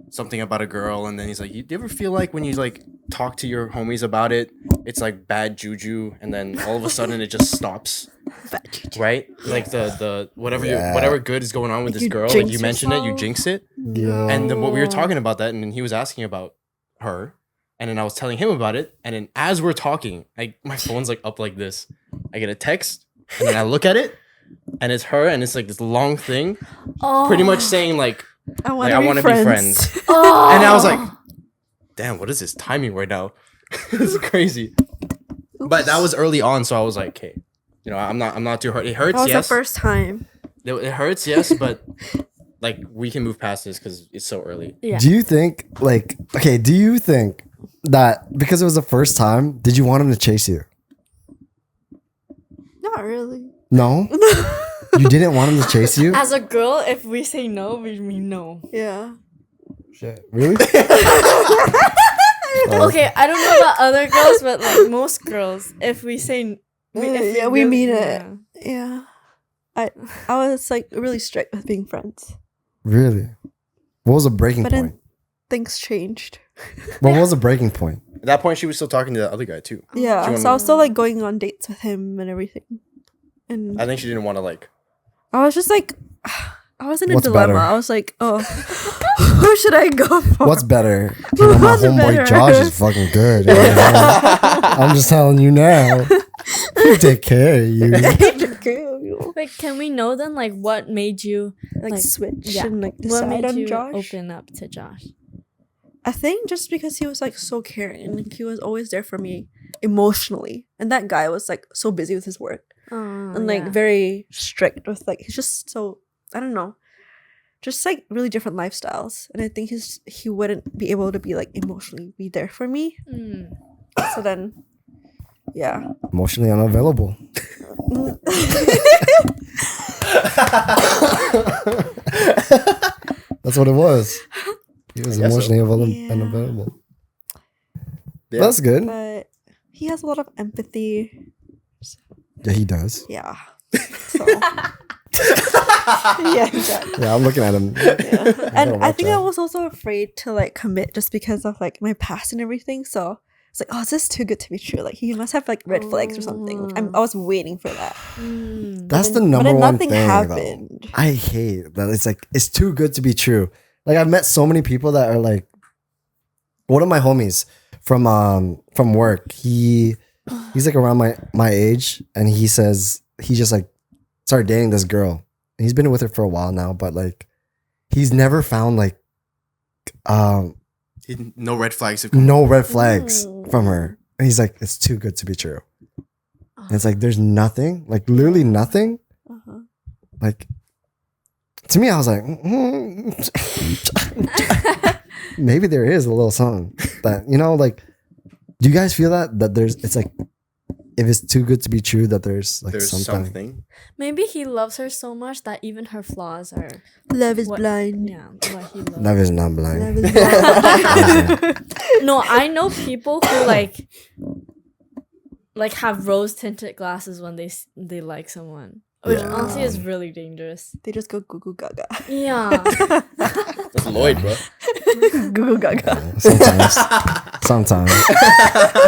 something about a girl, and then he's like, "You ever feel like when you like talk to your homies about it, it's like bad juju, and then all of a sudden it just stops." Bad juju. Right? Like the whatever Yeah. whatever good is going on with this You girl, like jinx you mention it, you yourself. jinx it. Yeah. And then what we were talking about that, and then he was asking about her, and then I was telling him about it, and then as we're talking, like my phone's like up like this. I get a text, and then I look at it, and it's her, and it's like this long thing, Oh. pretty much saying like I want I to wanna be be friends. friends. Oh. and I was like, damn, what is this timing right now? It's crazy. But that was early on, so I was like, okay, you know, I'm not too hurt. It hurts, That was yes. the first time. It hurts, yes, but like we can move past this because it's so early. Yeah. Do you think do you think that because it was the first time, did you want him to chase you? Not really. No? You didn't want him to chase you? As a girl, if we say no, we mean no. Yeah. Shit. Really? Okay, I don't know about other girls, but like most girls, if we say Yeah, we mean it. Yeah. I was like really strict with being friends. Really? What was the breaking But point? then things changed. What was the breaking point? At that point, she was still talking to the other guy too. Yeah. wanted So I was still like going on dates with him and everything. And I think she didn't want to like. I was just like, I was in a What's dilemma. better? I was like, oh, who should I go for? What's better? You know, my What's homeboy better? Josh is fucking good. I'm just telling you now. He'll take care of you. Wait, can we know then, like, what made you like switch yeah, and like what decide made on you Josh? open up to Josh? I think just because he was like so caring, like he was always there for me emotionally, and that guy was like so busy with his work and like very strict with like he's just so I don't know, just like really different lifestyles, and I think he wouldn't be able to be like emotionally be there for me. So then, yeah. Emotionally unavailable. That's what it was. He was I guess so. emotionally Yeah. unavailable. Yeah. That's good. But he has a lot of empathy. Yeah, he does. Yeah. So. Yeah, exactly. Yeah, I'm looking at him. Yeah. And I watch think I out. was also afraid to like commit just because of like my past and everything. So it's like, oh, is this too good to be true? Like he must have like red flags or something. I was waiting for that. That's the But number then one nothing thing. happened. Though. I hate that. It's like it's too good to be true. Like I've met so many people that are like, one of my homies from work. He's like around my age, and he says he just like started dating this girl. And he's been with her for a while now, but like he's never found like No red flags have come. no red flags from her. And he's like, it's too good to be true. And it's like there's nothing, like literally nothing. Uh-huh. Like to me, I was like, maybe there is a little something that, you know, like, do you guys feel that there's, it's like, if it's too good to be true, that there's like There's something. Maybe he loves her so much that even her flaws are Love is what- blind. Yeah, what he loves. Love is not blind. Love is blind. No, I know people who like have rose tinted glasses when they like someone, which Yeah. honestly is really dangerous. They just go goo goo gaga. Yeah. That's Lloyd, bro. Goo goo gaga. Sometimes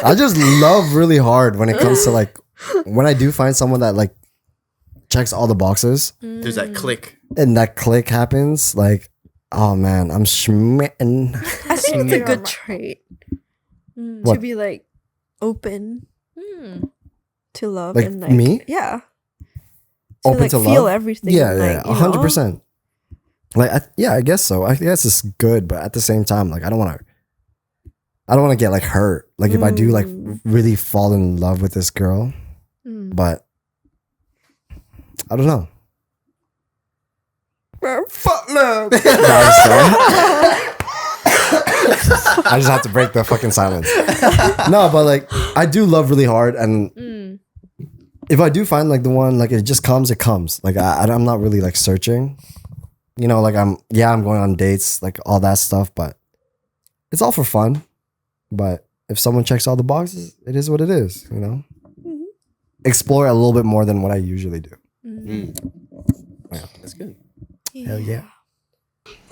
I just love really hard when it comes to like when I do find someone that like checks all the boxes There's that click. and that click happens, like, oh man, I'm smitten. I think it's a good trait to What? be like open to love Like and like me? yeah. Open like, to feel love? everything. Yeah, like, yeah, 100%. Like, I guess so. I guess it's good, but at the same time, like, I don't want to get like hurt. Like, if I do like really fall in love with this girl, but I don't know. bro. Fuck love. No, I'm sorry. I just have to break the fucking silence. No, but like I do love really hard, and if I do find like the one, like it just comes, it comes. Like I'm not really like searching. You know, like I'm going on dates, like all that stuff, but it's all for fun. But if someone checks all the boxes, it is what it is, you know? Explore a little bit more than what I usually do. Yeah, that's good. Hell yeah.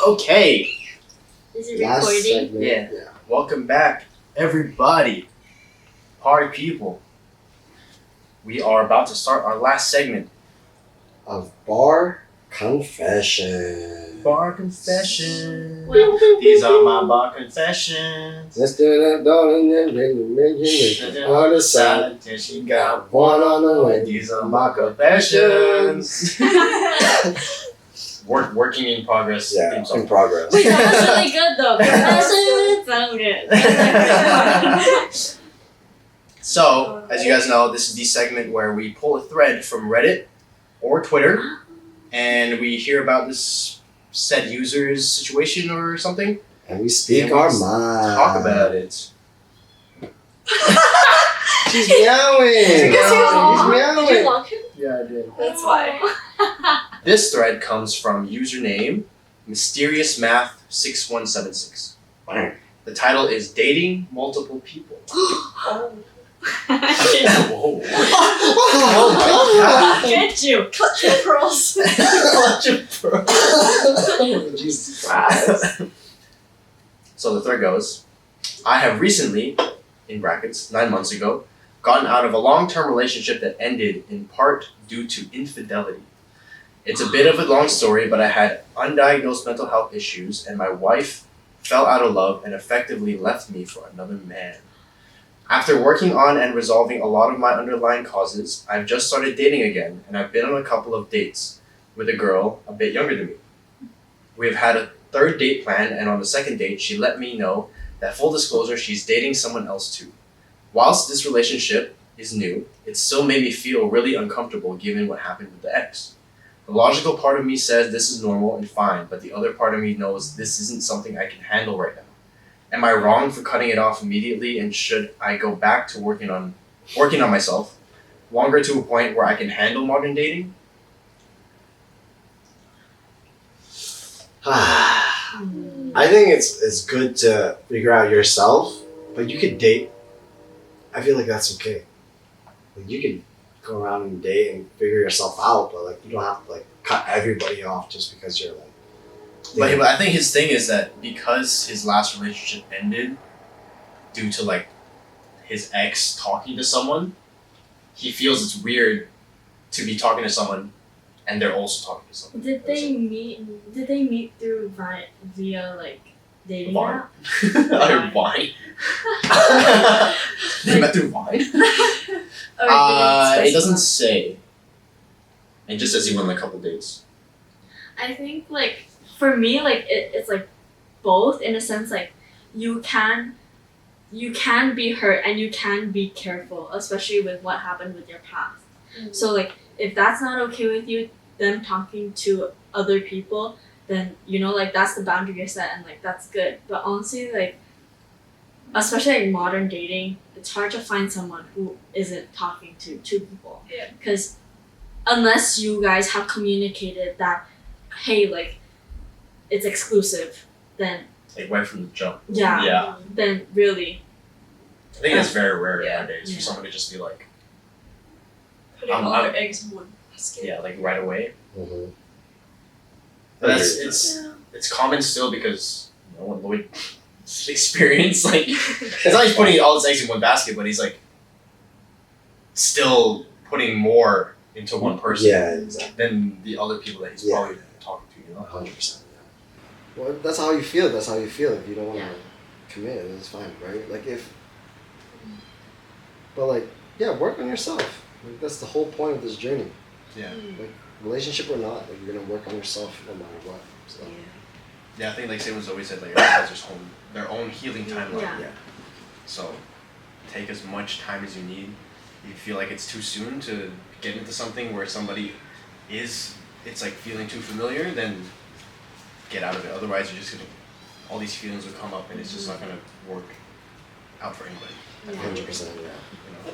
Okay. Is it Last recording? segment. Yeah. Welcome back, everybody. Party people. We are about to start our last segment. Of bar confession. Bar confessions. Well, These are my bar confessions. Let's do that, darling. On the side, till she got one on the way. These are my confessions. Working in progress. Yeah, theme song. in progress. wait, that was really good though. That sounded good. So, as you guys know, this is the segment where we pull a thread from Reddit or Twitter, and we hear about this said user's situation or something. And we speak And our we mind. Talk about it. She's meowing. Because he was She's Did you meowing. lock him? Yeah, I did. That's why. This thread comes from username MysteriousMath6176. The title is Dating Multiple People. Oh. Whoa. Oh my god. Get you. Clutch your pearls. Jesus Christ. So the thread goes, I have recently, in brackets, 9 months ago, gotten out of a long-term relationship that ended in part due to infidelity. It's a bit of a long story, but I had undiagnosed mental health issues, and my wife fell out of love and effectively left me for another man. After working on and resolving a lot of my underlying causes, I've just started dating again, and I've been on a couple of dates with a girl a bit younger than me. We've had a third date planned, and on the second date, she let me know that, full disclosure, she's dating someone else too. Whilst this relationship is new, it still made me feel really uncomfortable given what happened with the ex. The logical part of me says this is normal and fine, but the other part of me knows this isn't something I can handle right now. Am I wrong for cutting it off immediately, and should I go back to working on myself, longer to a point where I can handle modern dating? I think it's good to figure out yourself, but you could date. I feel like that's okay. Like you can go around and date and figure yourself out, but like you don't have to like cut everybody off just because you're like. But I think his thing is that because his last relationship ended due to like his ex talking to someone, he feels it's weird to be talking to someone and they're also talking to someone. Did they meet through via like dating Vine. app? Wine. They met through Vine. Or It doesn't say. It just says he went on a couple dates. I think like for me like it's like both in a sense like you can be hurt and you can be careful, especially with what happened with your past. So like if that's not okay with you, them talking to other people, then you know like that's the boundary you're set and like that's good. But honestly like especially like modern dating, it's hard to find someone who isn't talking to two people. Yeah. Because unless you guys have communicated that, hey, like it's exclusive, then Like right from the jump. yeah. Then really I think it's very rare Yeah. nowadays for someone to just be like, Putting all their eggs in one basket. yeah, like right away. Mhm. But it's common still because you know, when Lloyd experienced like it's not he's putting all his eggs in one basket, but he's like still putting more into one person Yeah, exactly. than the other people that he's Yeah. probably talking to. You know, 100%. Well, that's how you feel. That's how you feel. If you don't want to Yeah. commit, it's fine, right? Like if, but like yeah, work on yourself. Like, that's the whole point of this journey. Yeah. Like relationship or not, like you're gonna work on yourself no matter what. So Yeah, I think like same as Zoe said, like everyone has their own healing timeline. Yeah. So take as much time as you need. If you feel like it's too soon to get into something where somebody it's like feeling too familiar, then get out of it. Otherwise, you're just gonna all these feelings will come up, and it's just not gonna work out for anybody. 100%. Yeah. You know?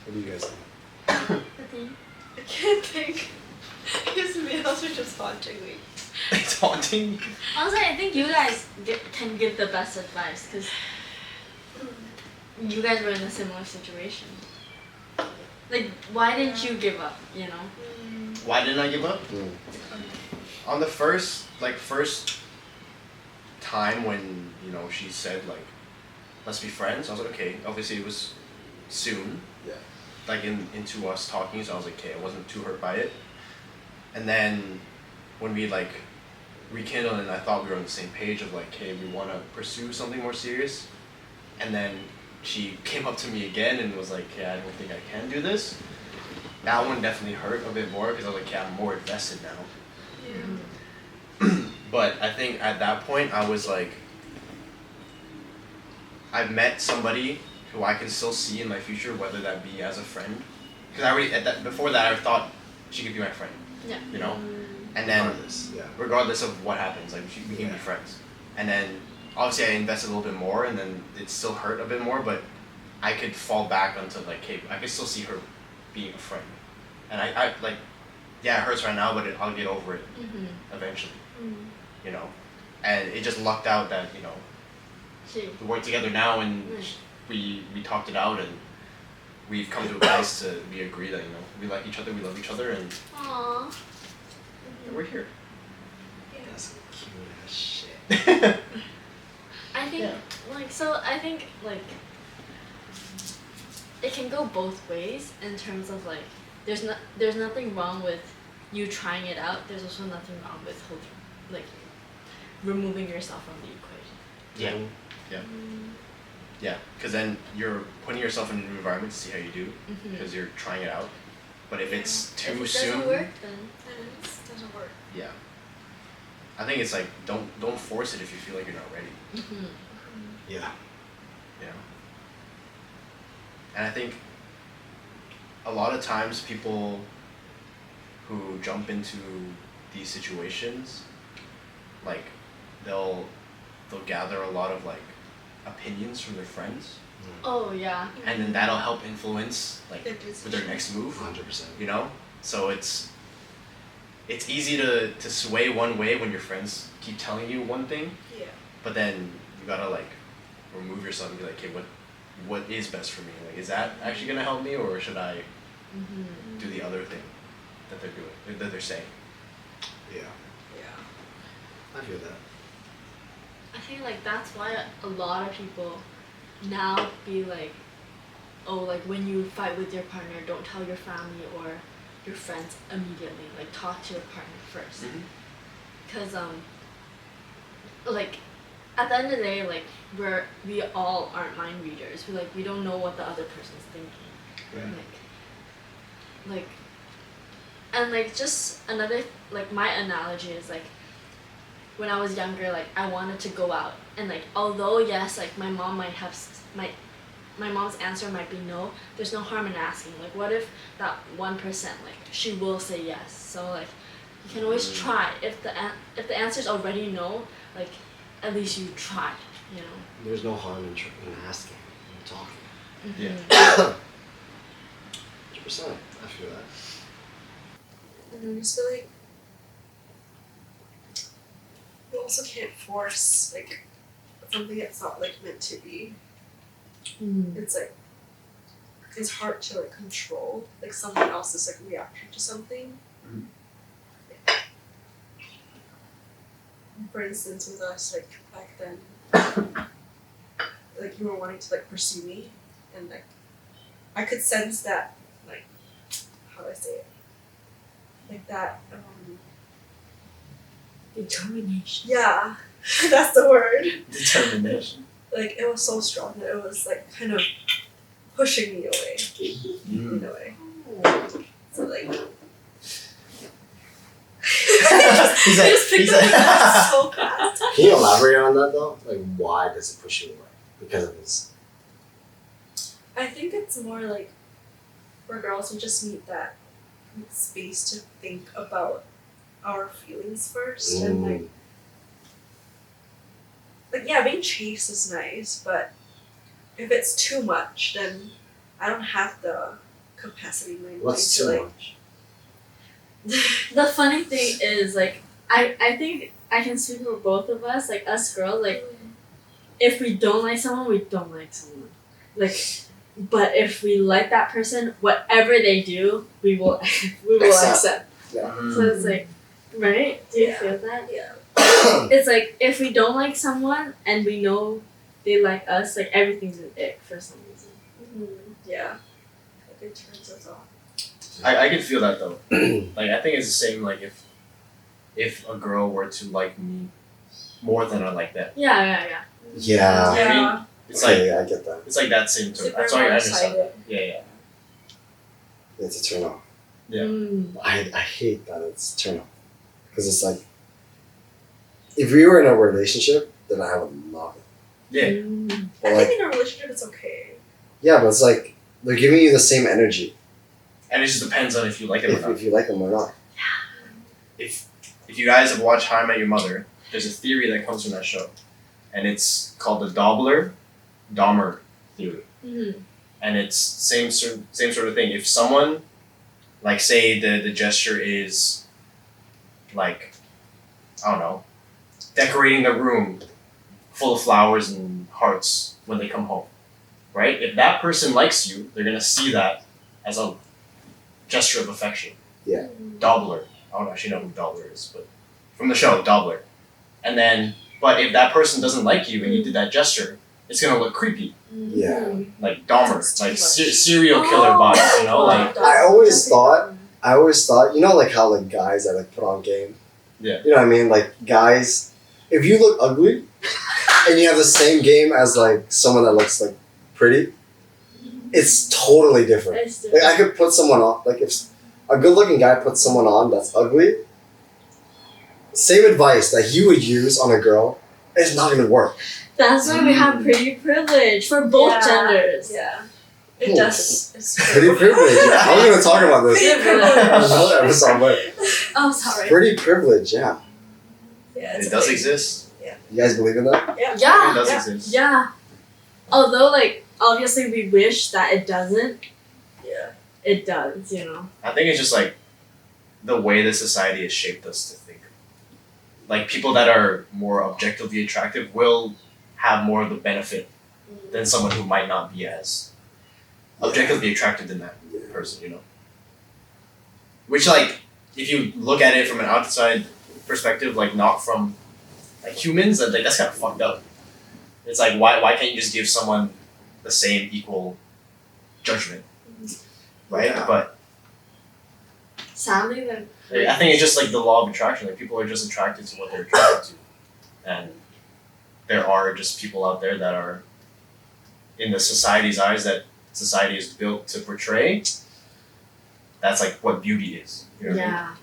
What do you guys think? I can't think. His meals are just haunting me. It's haunting. Honestly, I think you guys can give the best advice because you guys were in a similar situation. Like, why didn't you give up? You know. Why didn't I give up? Mm. On the first time when she said like, let's be friends, I was like, okay. Obviously, it was soon. Yeah. Like into us talking, so I was like, okay, I wasn't too hurt by it. And then when we like rekindled and I thought we were on the same page of like, hey, we want to pursue something more serious. And then she came up to me again and was like, yeah, I don't think I can do this. That one definitely hurt a bit more because I was like, yeah, I'm more invested now. But I think at that point I was like, I've met somebody who I can still see in my future, whether that be as a friend. Because I already before that I thought she could be my friend. Yeah. You know, and then Regardless, regardless of what happens, like we can Yeah. be friends. And then obviously I invested a little bit more, and then it still hurt a bit more, but I could fall back onto like, hey, I could still see her being a friend. And I like, yeah, it hurts right now, but I'll get over it eventually. You know, and it just lucked out that we work together now, and we talked it out, and we've come to a place to we agree that we like each other, we love each other, and Aww. we're here. that's some cute ass shit. I think Yeah. I think it can go both ways in terms of like there's nothing wrong with you trying it out. There's also nothing wrong with removing yourself from the equation. Yeah, because then you're putting yourself in a new environment to see how you do, because you're trying it out. But if it's too If it soon, doesn't work, then It doesn't work. yeah. I think it's like don't force it if you feel like you're not ready. Yeah. You know. And I think a lot of times people who jump into these situations, like they'll gather a lot of like opinions from their friends, oh yeah. and then that'll help influence like Their with their next move. 100%. You know, so it's easy to sway one way when your friends keep telling you one thing, Yeah. but then you gotta like remove yourself and be like, okay, what is best for me? Like, is that actually gonna help me, or should I do the other thing that they're doing, that they're saying? Yeah. Yeah. I feel that. I think like that's why a lot of people now be like, oh, like when you fight with your partner, don't tell your family or your friends immediately. Like talk to your partner first, because like at the end of the day, like we all aren't mind readers. We don't know what the other person's thinking. Yeah. And like just another like my analogy is like when I was younger, like I wanted to go out, and like although yes, like my mom might have my mom's answer might be no, there's no harm in asking. Like what if that 1% like she will say yes? So like you can always try. If the answer's already no, like at least you tried, you know. There's no harm in asking and talking. Yeah. 100%. I feel that. And I just feel like you also can't force like something that's not like meant to be. It's like it's hard to like control like someone else's like reaction to something. For instance, with us, like back then, like you were wanting to like pursue me, and like I could sense that, like, how do I say it? Like that. Determination. Yeah, that's the word. Determination. Like it was so strong that it was like kind of pushing me away in a way. So like. He's like, So fast. Can you elaborate on that though? Like, why does it push you away? Because of this. I think it's more like for girls who just need that space to think about our feelings first, and like yeah, being chased is nice, but if it's too much, then I don't have the capacity in my mind What's to too like. much? The funny thing is, like, I think I can speak for both of us, like us girls, like if we don't like someone, we don't like someone. Like, but if we like that person, whatever they do, we will accept. Yeah. So it's like, right? Do you Yeah. feel that? Yeah. It's like if we don't like someone and we know they like us, like everything's an ick for some reason. Yeah. It turns us off. I can feel that though. Like I think it's the same. Like if a girl were to like me more than I like them, Yeah. Yeah. it's Okay, like I get that. it's like that same It's term. like Sorry, I very understand that. one-sided. Yeah. It's a turn off. Yeah. I hate that it's turn off. Because it's like, if we were in a relationship, then I would love it. Yeah. But I like, think in a relationship it's okay. yeah, but it's like, they're giving you the same energy And it just depends on if you like it or not. if you like them or not. If you guys have watched How I Met Your Mother, there's a theory that comes from that show, and it's called the Dahmer theory. And it's same sort of thing. If someone, like say the gesture is like, I don't know, decorating the room full of flowers and hearts when they come home, right? If that person likes you, they're gonna see that as a gesture of affection. Yeah. Dobler. I don't actually know who Dobler is, but from the show, Dobler. And then, but if that person doesn't like you and you did that gesture, it's gonna look creepy, Yeah. like Dahmer, That's like too much. serial killer vibes, you know, like I always thought, you know, like how like guys that like put on game. Yeah. You know what I mean? Like guys, if you look ugly, and you have the same game as like someone that looks like pretty, it's totally different. It's Like I could put someone on, like if a good-looking guy puts someone on that's ugly, same advice that he would use on a girl, it's not gonna work. That's why we have pretty privilege for both genders. Yeah. It Cool. does. It's Pretty privilege. I was gonna talk about this. Pretty in another episode, but Oh, sorry. pretty privilege, yeah. Yeah, it's it does a thing. exist. You guys believe in that? Yeah. Yeah. It does Yeah. exist. Yeah. Although, like, obviously we wish that it doesn't, Yeah. it does, you know. I think it's just like the way the society has shaped us to think. Like people that are more objectively attractive will have more of the benefit than someone who might not be as objectively attractive than that person, you know. Which like if you look at it from an outside perspective, like not from like humans, like that's kind of fucked up. It's like why can't you just give someone the same equal judgment, right? Yeah. But Sadly, then. I think it's just like the law of attraction. Like people are just attracted to what they're attracted to, and there are just people out there that are, in the society's eyes, that society is built to portray. That's like what beauty is. You know what I mean? Yeah.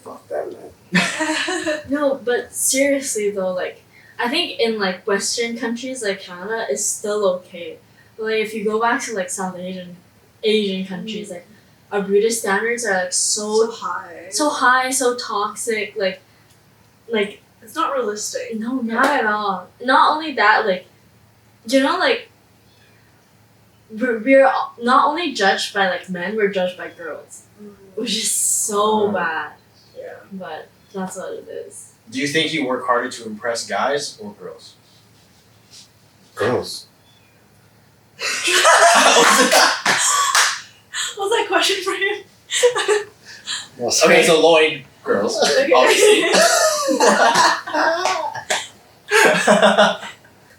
Fuck that, man. No, but seriously though, like, I think in like Western countries like Canada, it's still okay. But like if you go back to like South Asian countries, like our beauty standards are like So high. so high, so toxic, like It's not realistic. no, not at all. Not only that, like, you know, like we're not only judged by like men, we're judged by girls, which is so bad. Yeah. But that's what it is. Do you think you work harder to impress guys or girls? Girls. What was that question for him? Okay, so Lloyd, girls, Okay. obviously.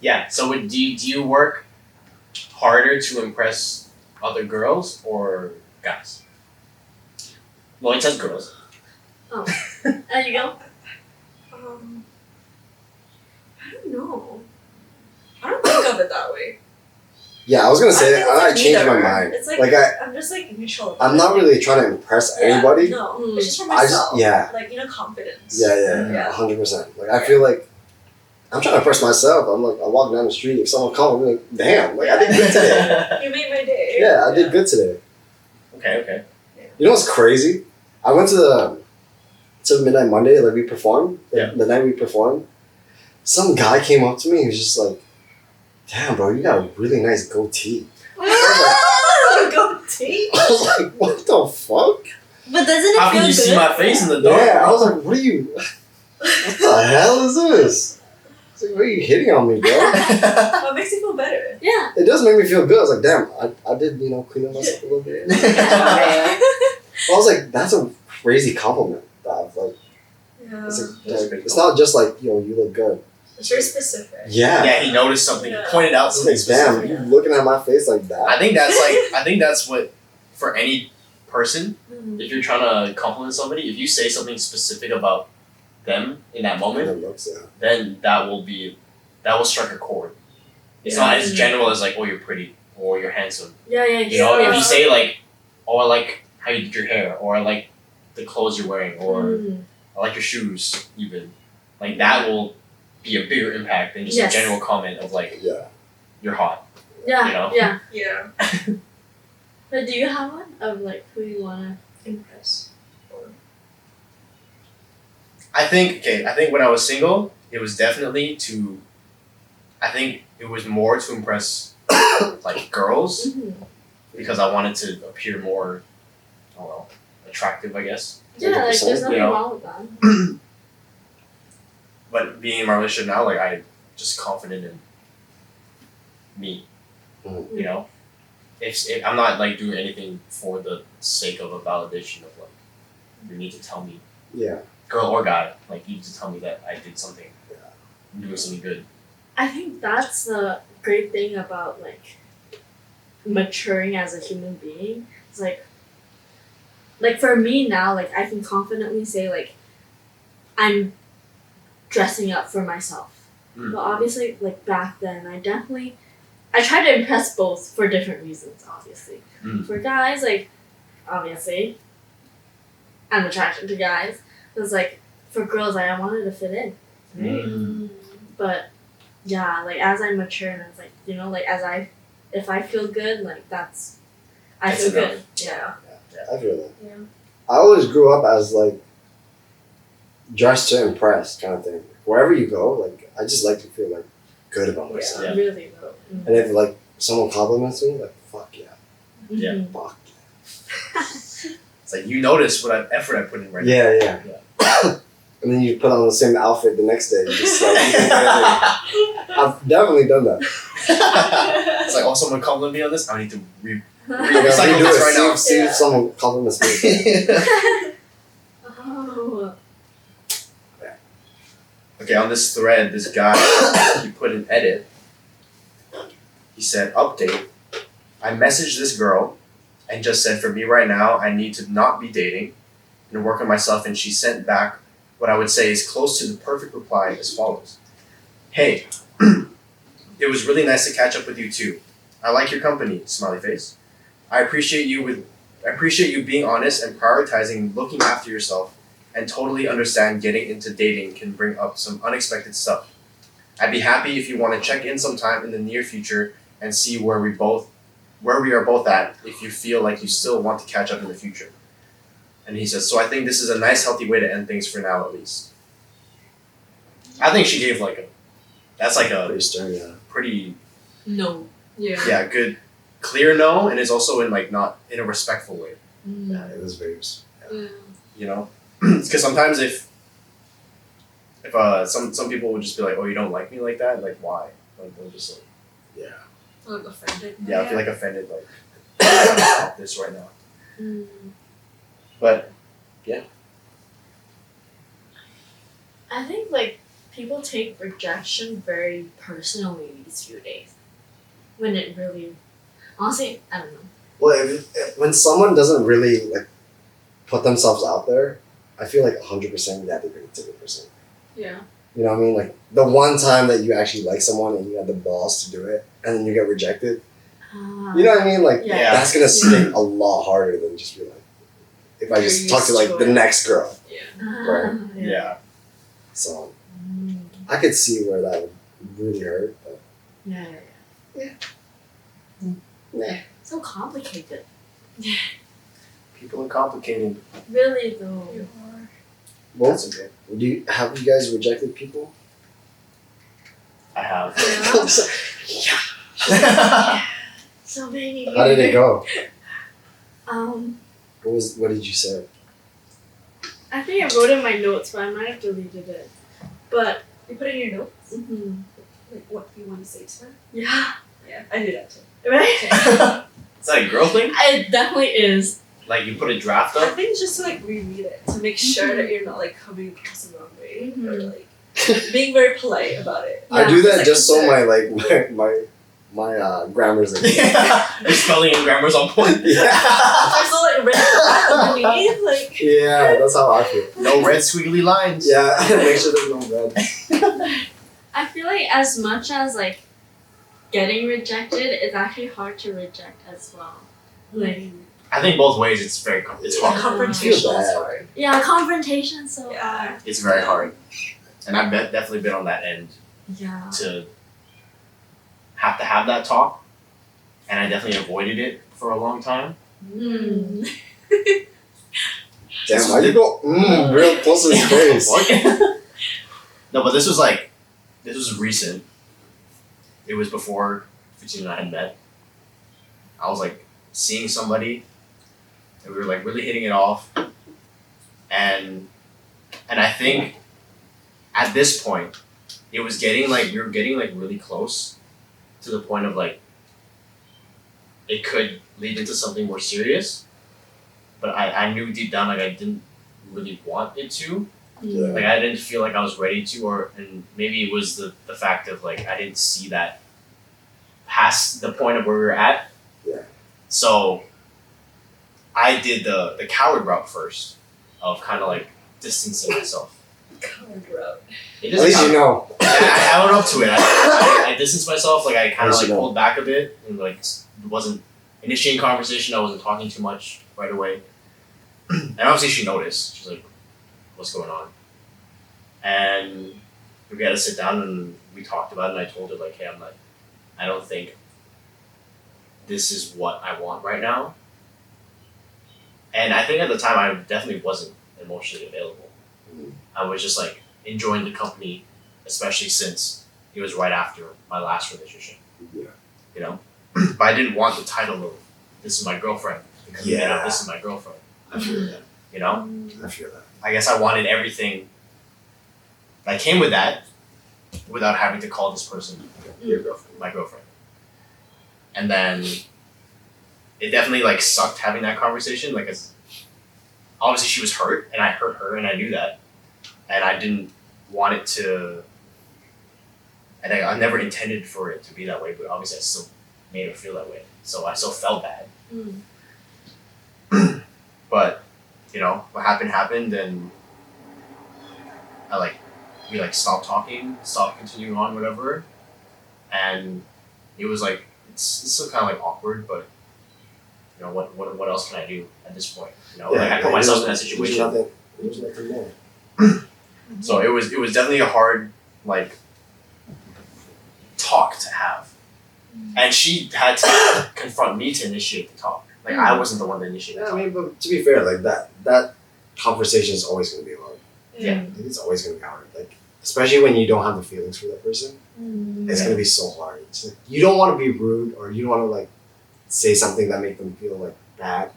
Yeah. So do you work harder to impress other girls or guys? Lloyd says girls. There you go. I don't know. I don't think of it that way. Yeah, I was gonna say think that. it's I like changed my neither. mind. It's like, Like I'm just like neutral. I'm not really trying to impress Yeah, anybody. No, Mm. it's just for I myself. just yeah. Like, confidence. Yeah, Yeah. 100%. Like I feel like I'm trying to impress myself. I'm like I walk down the street, if someone comes, I'm like, damn, like I did good today. You made my day. Yeah, I did good today. Okay. You know what's crazy? I went to to Midnight Monday, like we performed. Yeah. The night we performed, some guy came up to me. He was just like, "Damn, bro, you got a really nice goatee." Goatee? I was like, "What the fuck?" But doesn't it How feel can you good? see my face in the dark? Yeah, I was like, "What are you? What the hell is this?" I was like, "What are you hitting on me, bro?" What makes you feel better? Yeah. It does make me feel good. I was like, "Damn, I did clean up myself a little bit." I was like, "That's a crazy compliment." That I've, like, Yeah. it's, That's like, pretty it's cool. not just like you look good. It's very specific. Yeah. Yeah, he noticed something. Yeah. He pointed out It's something like, damn, specific. you looking at my face like that? I think that's what for any person, if you're trying to compliment somebody, if you say something specific about them in that moment, It looks, yeah. then that will strike a chord. It's Yeah. not as general as like, oh, you're pretty or you're handsome. Yeah. You know, if you say like, oh, I like how you did your hair, or I like the clothes you're wearing, or Mm. I like your shoes, even, like that will be a bigger impact than just Yes. a general comment of like, Yeah. you're hot. Yeah. You know? Yeah. Yeah. But do you have one of like who you wanna Impress. I think when I was single, it was definitely it was more to impress like girls because I wanted to appear more, I don't know, attractive, I guess. Yeah, like 100%, there's nothing you know. wrong with that. But being in my relationship now, like I'm just confident in me. Mhm. You know, if I'm not like doing anything for the sake of a validation of like, you need to tell me, Yeah. girl or guy, like you need to tell me that I did something, I'm doing something good. I think that's the great thing about like maturing as a human being. It's like for me now, like I can confidently say like I'm dressing up for myself. Mm. But obviously like back then I tried to impress both for different reasons, obviously. Mm. For guys, like obviously I'm attracted to guys. It was like for girls I wanted to fit in. Right? Mm. But yeah, like as I mature and it's like, like if I feel good, like I That's feel enough. good. Yeah. I feel that. Yeah. I always grew up as like dressed to impress kind of thing. Wherever you go, like I just like to feel like good about myself. Yeah. Really though. Mm. And if like someone compliments me, like fuck yeah, Yeah. Mhm. fuck It's like you notice what effort I put in right yeah, yeah. And then you put on the same outfit the next day. Just like I've definitely done that. now. It's like, oh, someone compliment me on this. I need to I gotta Recycle redo this it, right now. see if someone compliments me. Oh. Okay, on this thread, this guy, he put an edit. He said, update. I messaged this girl and just said, for me right now, I need to not be dating and work on myself. And she sent back what I would say is close to the perfect reply as follows. Hey, it was really nice to catch up with you too. I like your company, smiley face. I appreciate you being honest and prioritizing looking after yourself, and totally understand getting into dating can bring up some unexpected stuff. I'd be happy if you want to check in sometime in the near future and see where we are both at if you feel like you still want to catch up in the future. And he says, so I think this is a nice healthy way to end things for now at least. I think she gave that's like a Pretty stern, yeah. pretty No. Yeah. good clear no, and it's also in like not in a respectful way. Yeah, it was very. You know, because sometimes if some people would just be like, oh, you don't like me like that, like why? Like they'll just like, I'm offended. yeah, I feel like offended, like I gotta stop this right now. Mm. But I think like people take rejection very personally these few days. When it really, honestly, I don't know. Well, when someone doesn't really like put themselves out there, I feel like 100% you have to bring it to the person. Yeah. You know what I mean? Like the one time that you actually like someone and you have the balls to do it, and then you get rejected. You know what I mean? Like Yeah. that's gonna sting a lot harder than just be like, if I just You're talk to used like to the it. next girl. Ah, yeah, So Mm. I could see where that would really hurt. But Yeah. nah. So complicated. people are complicated. Really though. Well, That's okay. have you guys rejected people? I have. So many. How did it go? What What did you say? I think I wrote in my notes, but I might have deleted it. But You put it in your notes? mm-hmm. Like what you want to say to them? Yeah, Yeah, I do that too. right. Is that a girl thing? It definitely is. Like you put a draft I up? think just to like reread it to make sure that you're not like coming across the wrong way or Mhm. like being very polite about it. I do that Like just so consider- my grammar's like Your spelling and grammar's on point. yeah. Also like red flag underneath, like Yeah, that's how I feel. No red squiggly lines. Yeah, make sure there's no red. I feel like as much as like getting rejected, it's actually hard to reject as well. Like I think both ways it's it's hard. confrontational is bad. hard. yeah, confrontation so Yeah. hard. It's very hard. And I've definitely been on that end Yeah. to have that talk. And I definitely avoided it for a long time. Mm. Damn, why you go real close to his face? No, but this was recent. It was before Fatin and I had met. I was like seeing somebody and we were like really hitting it off. And I think at this point it was getting like we were getting like really close to the point of like it could lead into something more serious. But I knew deep down like I didn't really want it to. Yeah. Like I didn't feel like I was ready to, and maybe it was the fact of like I didn't see that past the point of where we were at. Yeah. So I did the coward route first, of kind of like distancing myself. Coward route. It At least you know. I went up to it. I distanced myself. Like I kind of At least like you know. pulled back a bit and like wasn't initiating conversation. I wasn't talking too much right away. And obviously she noticed. She's like, "What's going on?" And we had to sit down and we talked about it. And I told her like, "Hey, I don't think this is what I want right now." And I think at the time I definitely wasn't emotionally available. I was just like enjoying the company, especially since it was right after my last relationship. Yeah. You know? But I didn't want the title of "This is my girlfriend." Because Yeah. this is my girlfriend. I feel that. You know? I feel that. I guess I wanted everything that came with that without having to call this person Your girlfriend. my girlfriend. And then it definitely like sucked having that conversation. Like, obviously she was hurt and I hurt her and I knew that. And I didn't want it to, and I never intended for it to be that way, but obviously I still made her feel that way. So I still felt bad. Mm. But, you know, what happened and we like stopped talking, stopped continuing on, whatever. And it was like, it's still kind of like awkward, but you know, what else can I do at this point? You know, like I put myself in that situation. There's nothing there. So it was definitely a hard like talk to have. And she had to confront me to initiate the talk. Like I wasn't the one that initiated Yeah, the I talk. mean, but to be fair, like that conversation is always going to be hard. Yeah. Like, it's always going to be hard. Like, especially when you don't have the feelings for that person, Mm. it's going to be so hard. It's like, you don't want to be rude or you don't want to like say something that make them feel like bad,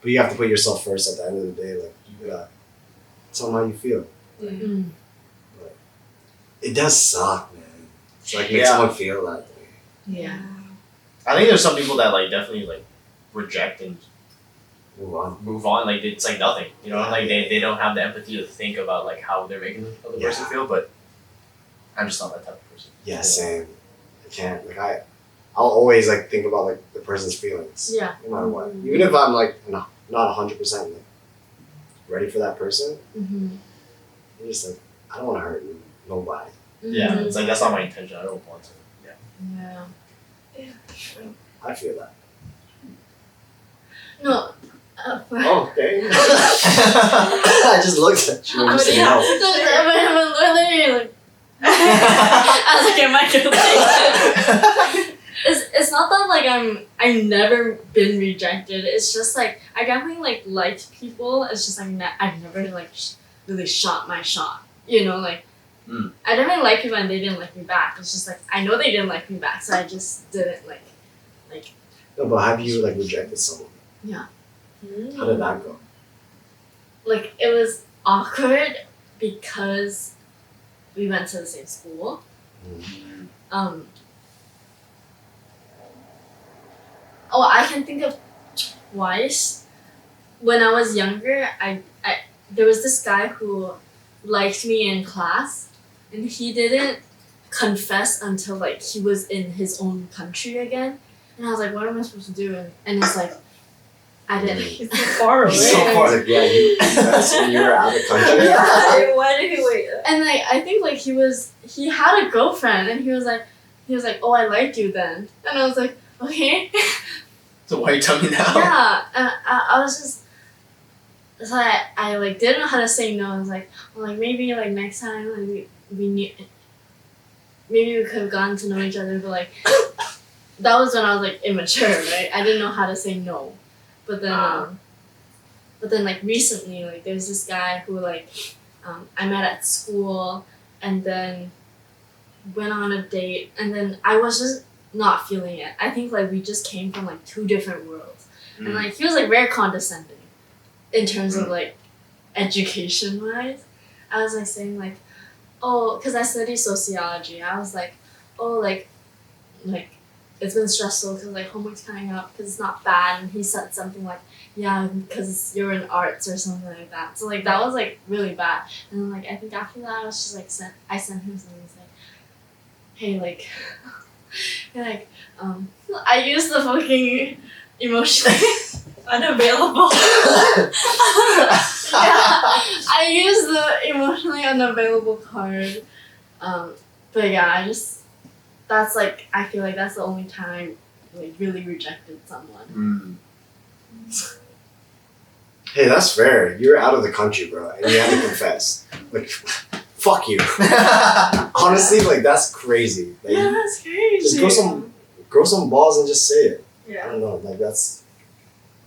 but you have to put yourself first. At the end of the day, like you gotta tell them how you feel. Mm. It does suck, man. It's like make Yeah. someone feel that way. Yeah. I think there's some people that like definitely like reject and Move on. move on. Like it's like nothing. You know, like they don't have the empathy to think about like how they're making the other person feel, but I'm just not that type of person. Yeah, same. I can't. Like I'll always like think about like the person's feelings. Yeah. No matter what. Even if I'm like not 100% like ready for that person, Mm-hmm. I'm just like I don't want to hurt nobody. Yeah, it's like that's not my intention. I don't want to. Yeah. Yeah. I feel that. No. Oh, okay. I just looked at you and you said no. Literally, like, I was like, am I guilty? It's not that like I've never been rejected. It's just like I definitely like liked people. It's just like I've never like really shot my shot. You know, like Mm. I didn't really like people and they didn't like me back. It's just like I know they didn't like me back, so I just didn't like. No, but have you like rejected someone? Yeah. How did that go? Like it was awkward because we went to the same school. Mm. Oh, I can think of twice. When I was younger, I there was this guy who liked me in class, and he didn't confess until like he was in his own country again. And I was like, what am I supposed to do? And it's like, I didn't. He's so far away. So far, like, yeah, that's when you were out of the country. Wait, why did he wait? And like I think like he had a girlfriend, and he was like, oh, I liked you then, and I was like, okay. So why are you telling me now? Yeah, and I was just. So I like didn't know how to say no. I was like, well, like maybe like next time like we knew, maybe we could have gotten to know each other, but like that was when I was like immature, right? I didn't know how to say no, but then like recently like there's this guy who like I met at school and then went on a date and then I was just not feeling it. I think like we just came from like two different worlds, and like he was like very condescending. In terms of like education wise, I was like saying like, oh, because I study sociology. I was like, oh, like it's been stressful because like homework's coming up because it's not bad. And he said something like, yeah, because you're in arts or something like that. So like that was like really bad. And then like I think after that I was just like I sent him something like, hey like, like I used the fucking emotion. Unavailable. Yeah, I used the emotionally unavailable card. But yeah, that's like I feel like that's the only time I like really rejected someone. Hey, that's fair. You're out of the country, bro, and you had to confess. Like, fuck you. Honestly, like that's crazy. Like, Yeah, that's crazy. just grow some balls and just say it. I Yeah. don't know. Like that's.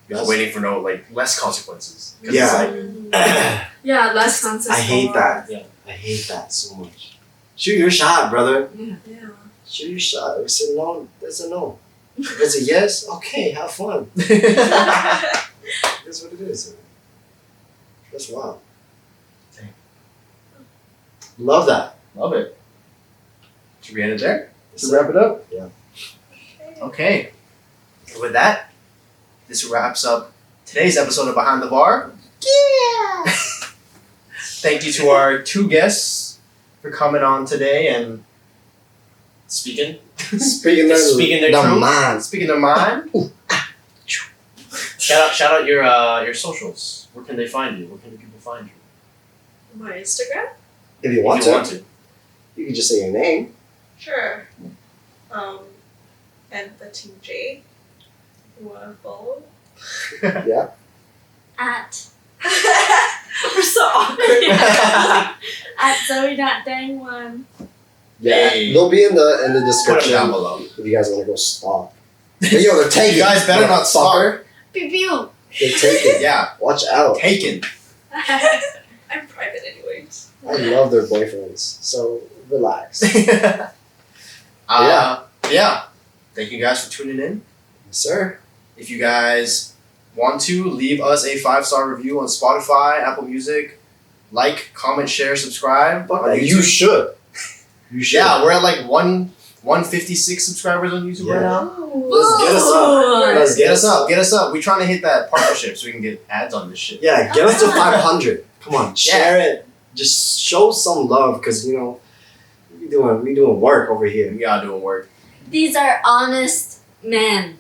Just waiting for no like less consequences. 'Cause Yeah. It's like, Yeah, less consensus. I hate that. Yeah. I hate that so much. Shoot your shot, brother. Yeah. Shoot your shot. If it's a no, that's a no. If it's a yes, okay, have fun. That's what it is. That's wild. Dang. Love that. Love it. Should we end it there? To wrap it up? Yeah. Okay. With that, this wraps up today's episode of Behind the Bar. Yeah. Thank you to our two guests for coming on today and speaking Speaking their truth. mind. Speaking their mind. Shout out your socials. Where can they find you? Where can people find you? My Instagram? If you want If you to, want to. you can just say your name. Sure. And Fatin J. You wanna follow? Yeah. At We're so awkward. at Zoe Dang 1. Yeah. Hey. They'll be in the Put it description down below. if you guys want to go stalk. But yo, they're taking. You guys better not stalk. Pew pew. They're taking. Yeah. Watch out. Taken. I'm private anyways. I love their boyfriends, so relax. Yeah. Thank you guys for tuning in. Yes, sir. If you guys want to, leave us a 5-star review on Spotify, Apple Music. Like, comment, share, subscribe. Fuck on that. YouTube. You should. You should. Yeah, we're at like 156 subscribers on YouTube right now. Let's get us up. Let's Get us up. We're trying to hit that partnership so we can get ads on this shit. Yeah, get us to 500. Come on, share it. Just show some love, because you know we doing work over here. We are doing work. These are honest men.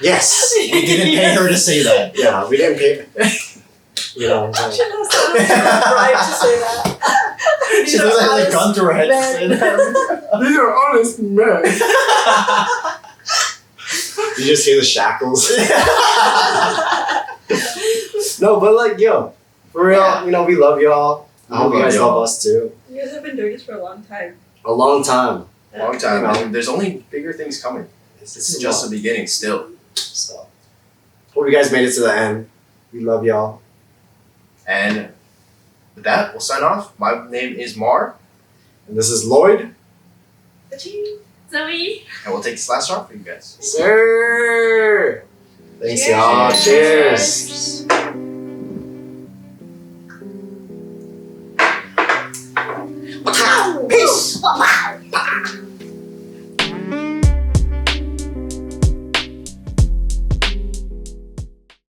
Yes. We didn't pay her to say that. Yeah, we didn't pay. You know. Like, She knows that. Right to say that. She literally has a gun to her head to say that. these are honest men. You just hear the shackles. No, but like, yo, for real, Yeah. you know, we love y'all. I hope you love guys y'all. love us too. You guys have been doing this for a long time. A long time. Long time. You know. And there's only bigger things coming. This is a just lot. the beginning still. So, hope you guys made it to the end. We love y'all. And with that, we'll sign off. My name is Mar. And this is Lloyd. Zoe. And we'll take this last shot for you guys. Sir. Thanks, y'all. Cheers.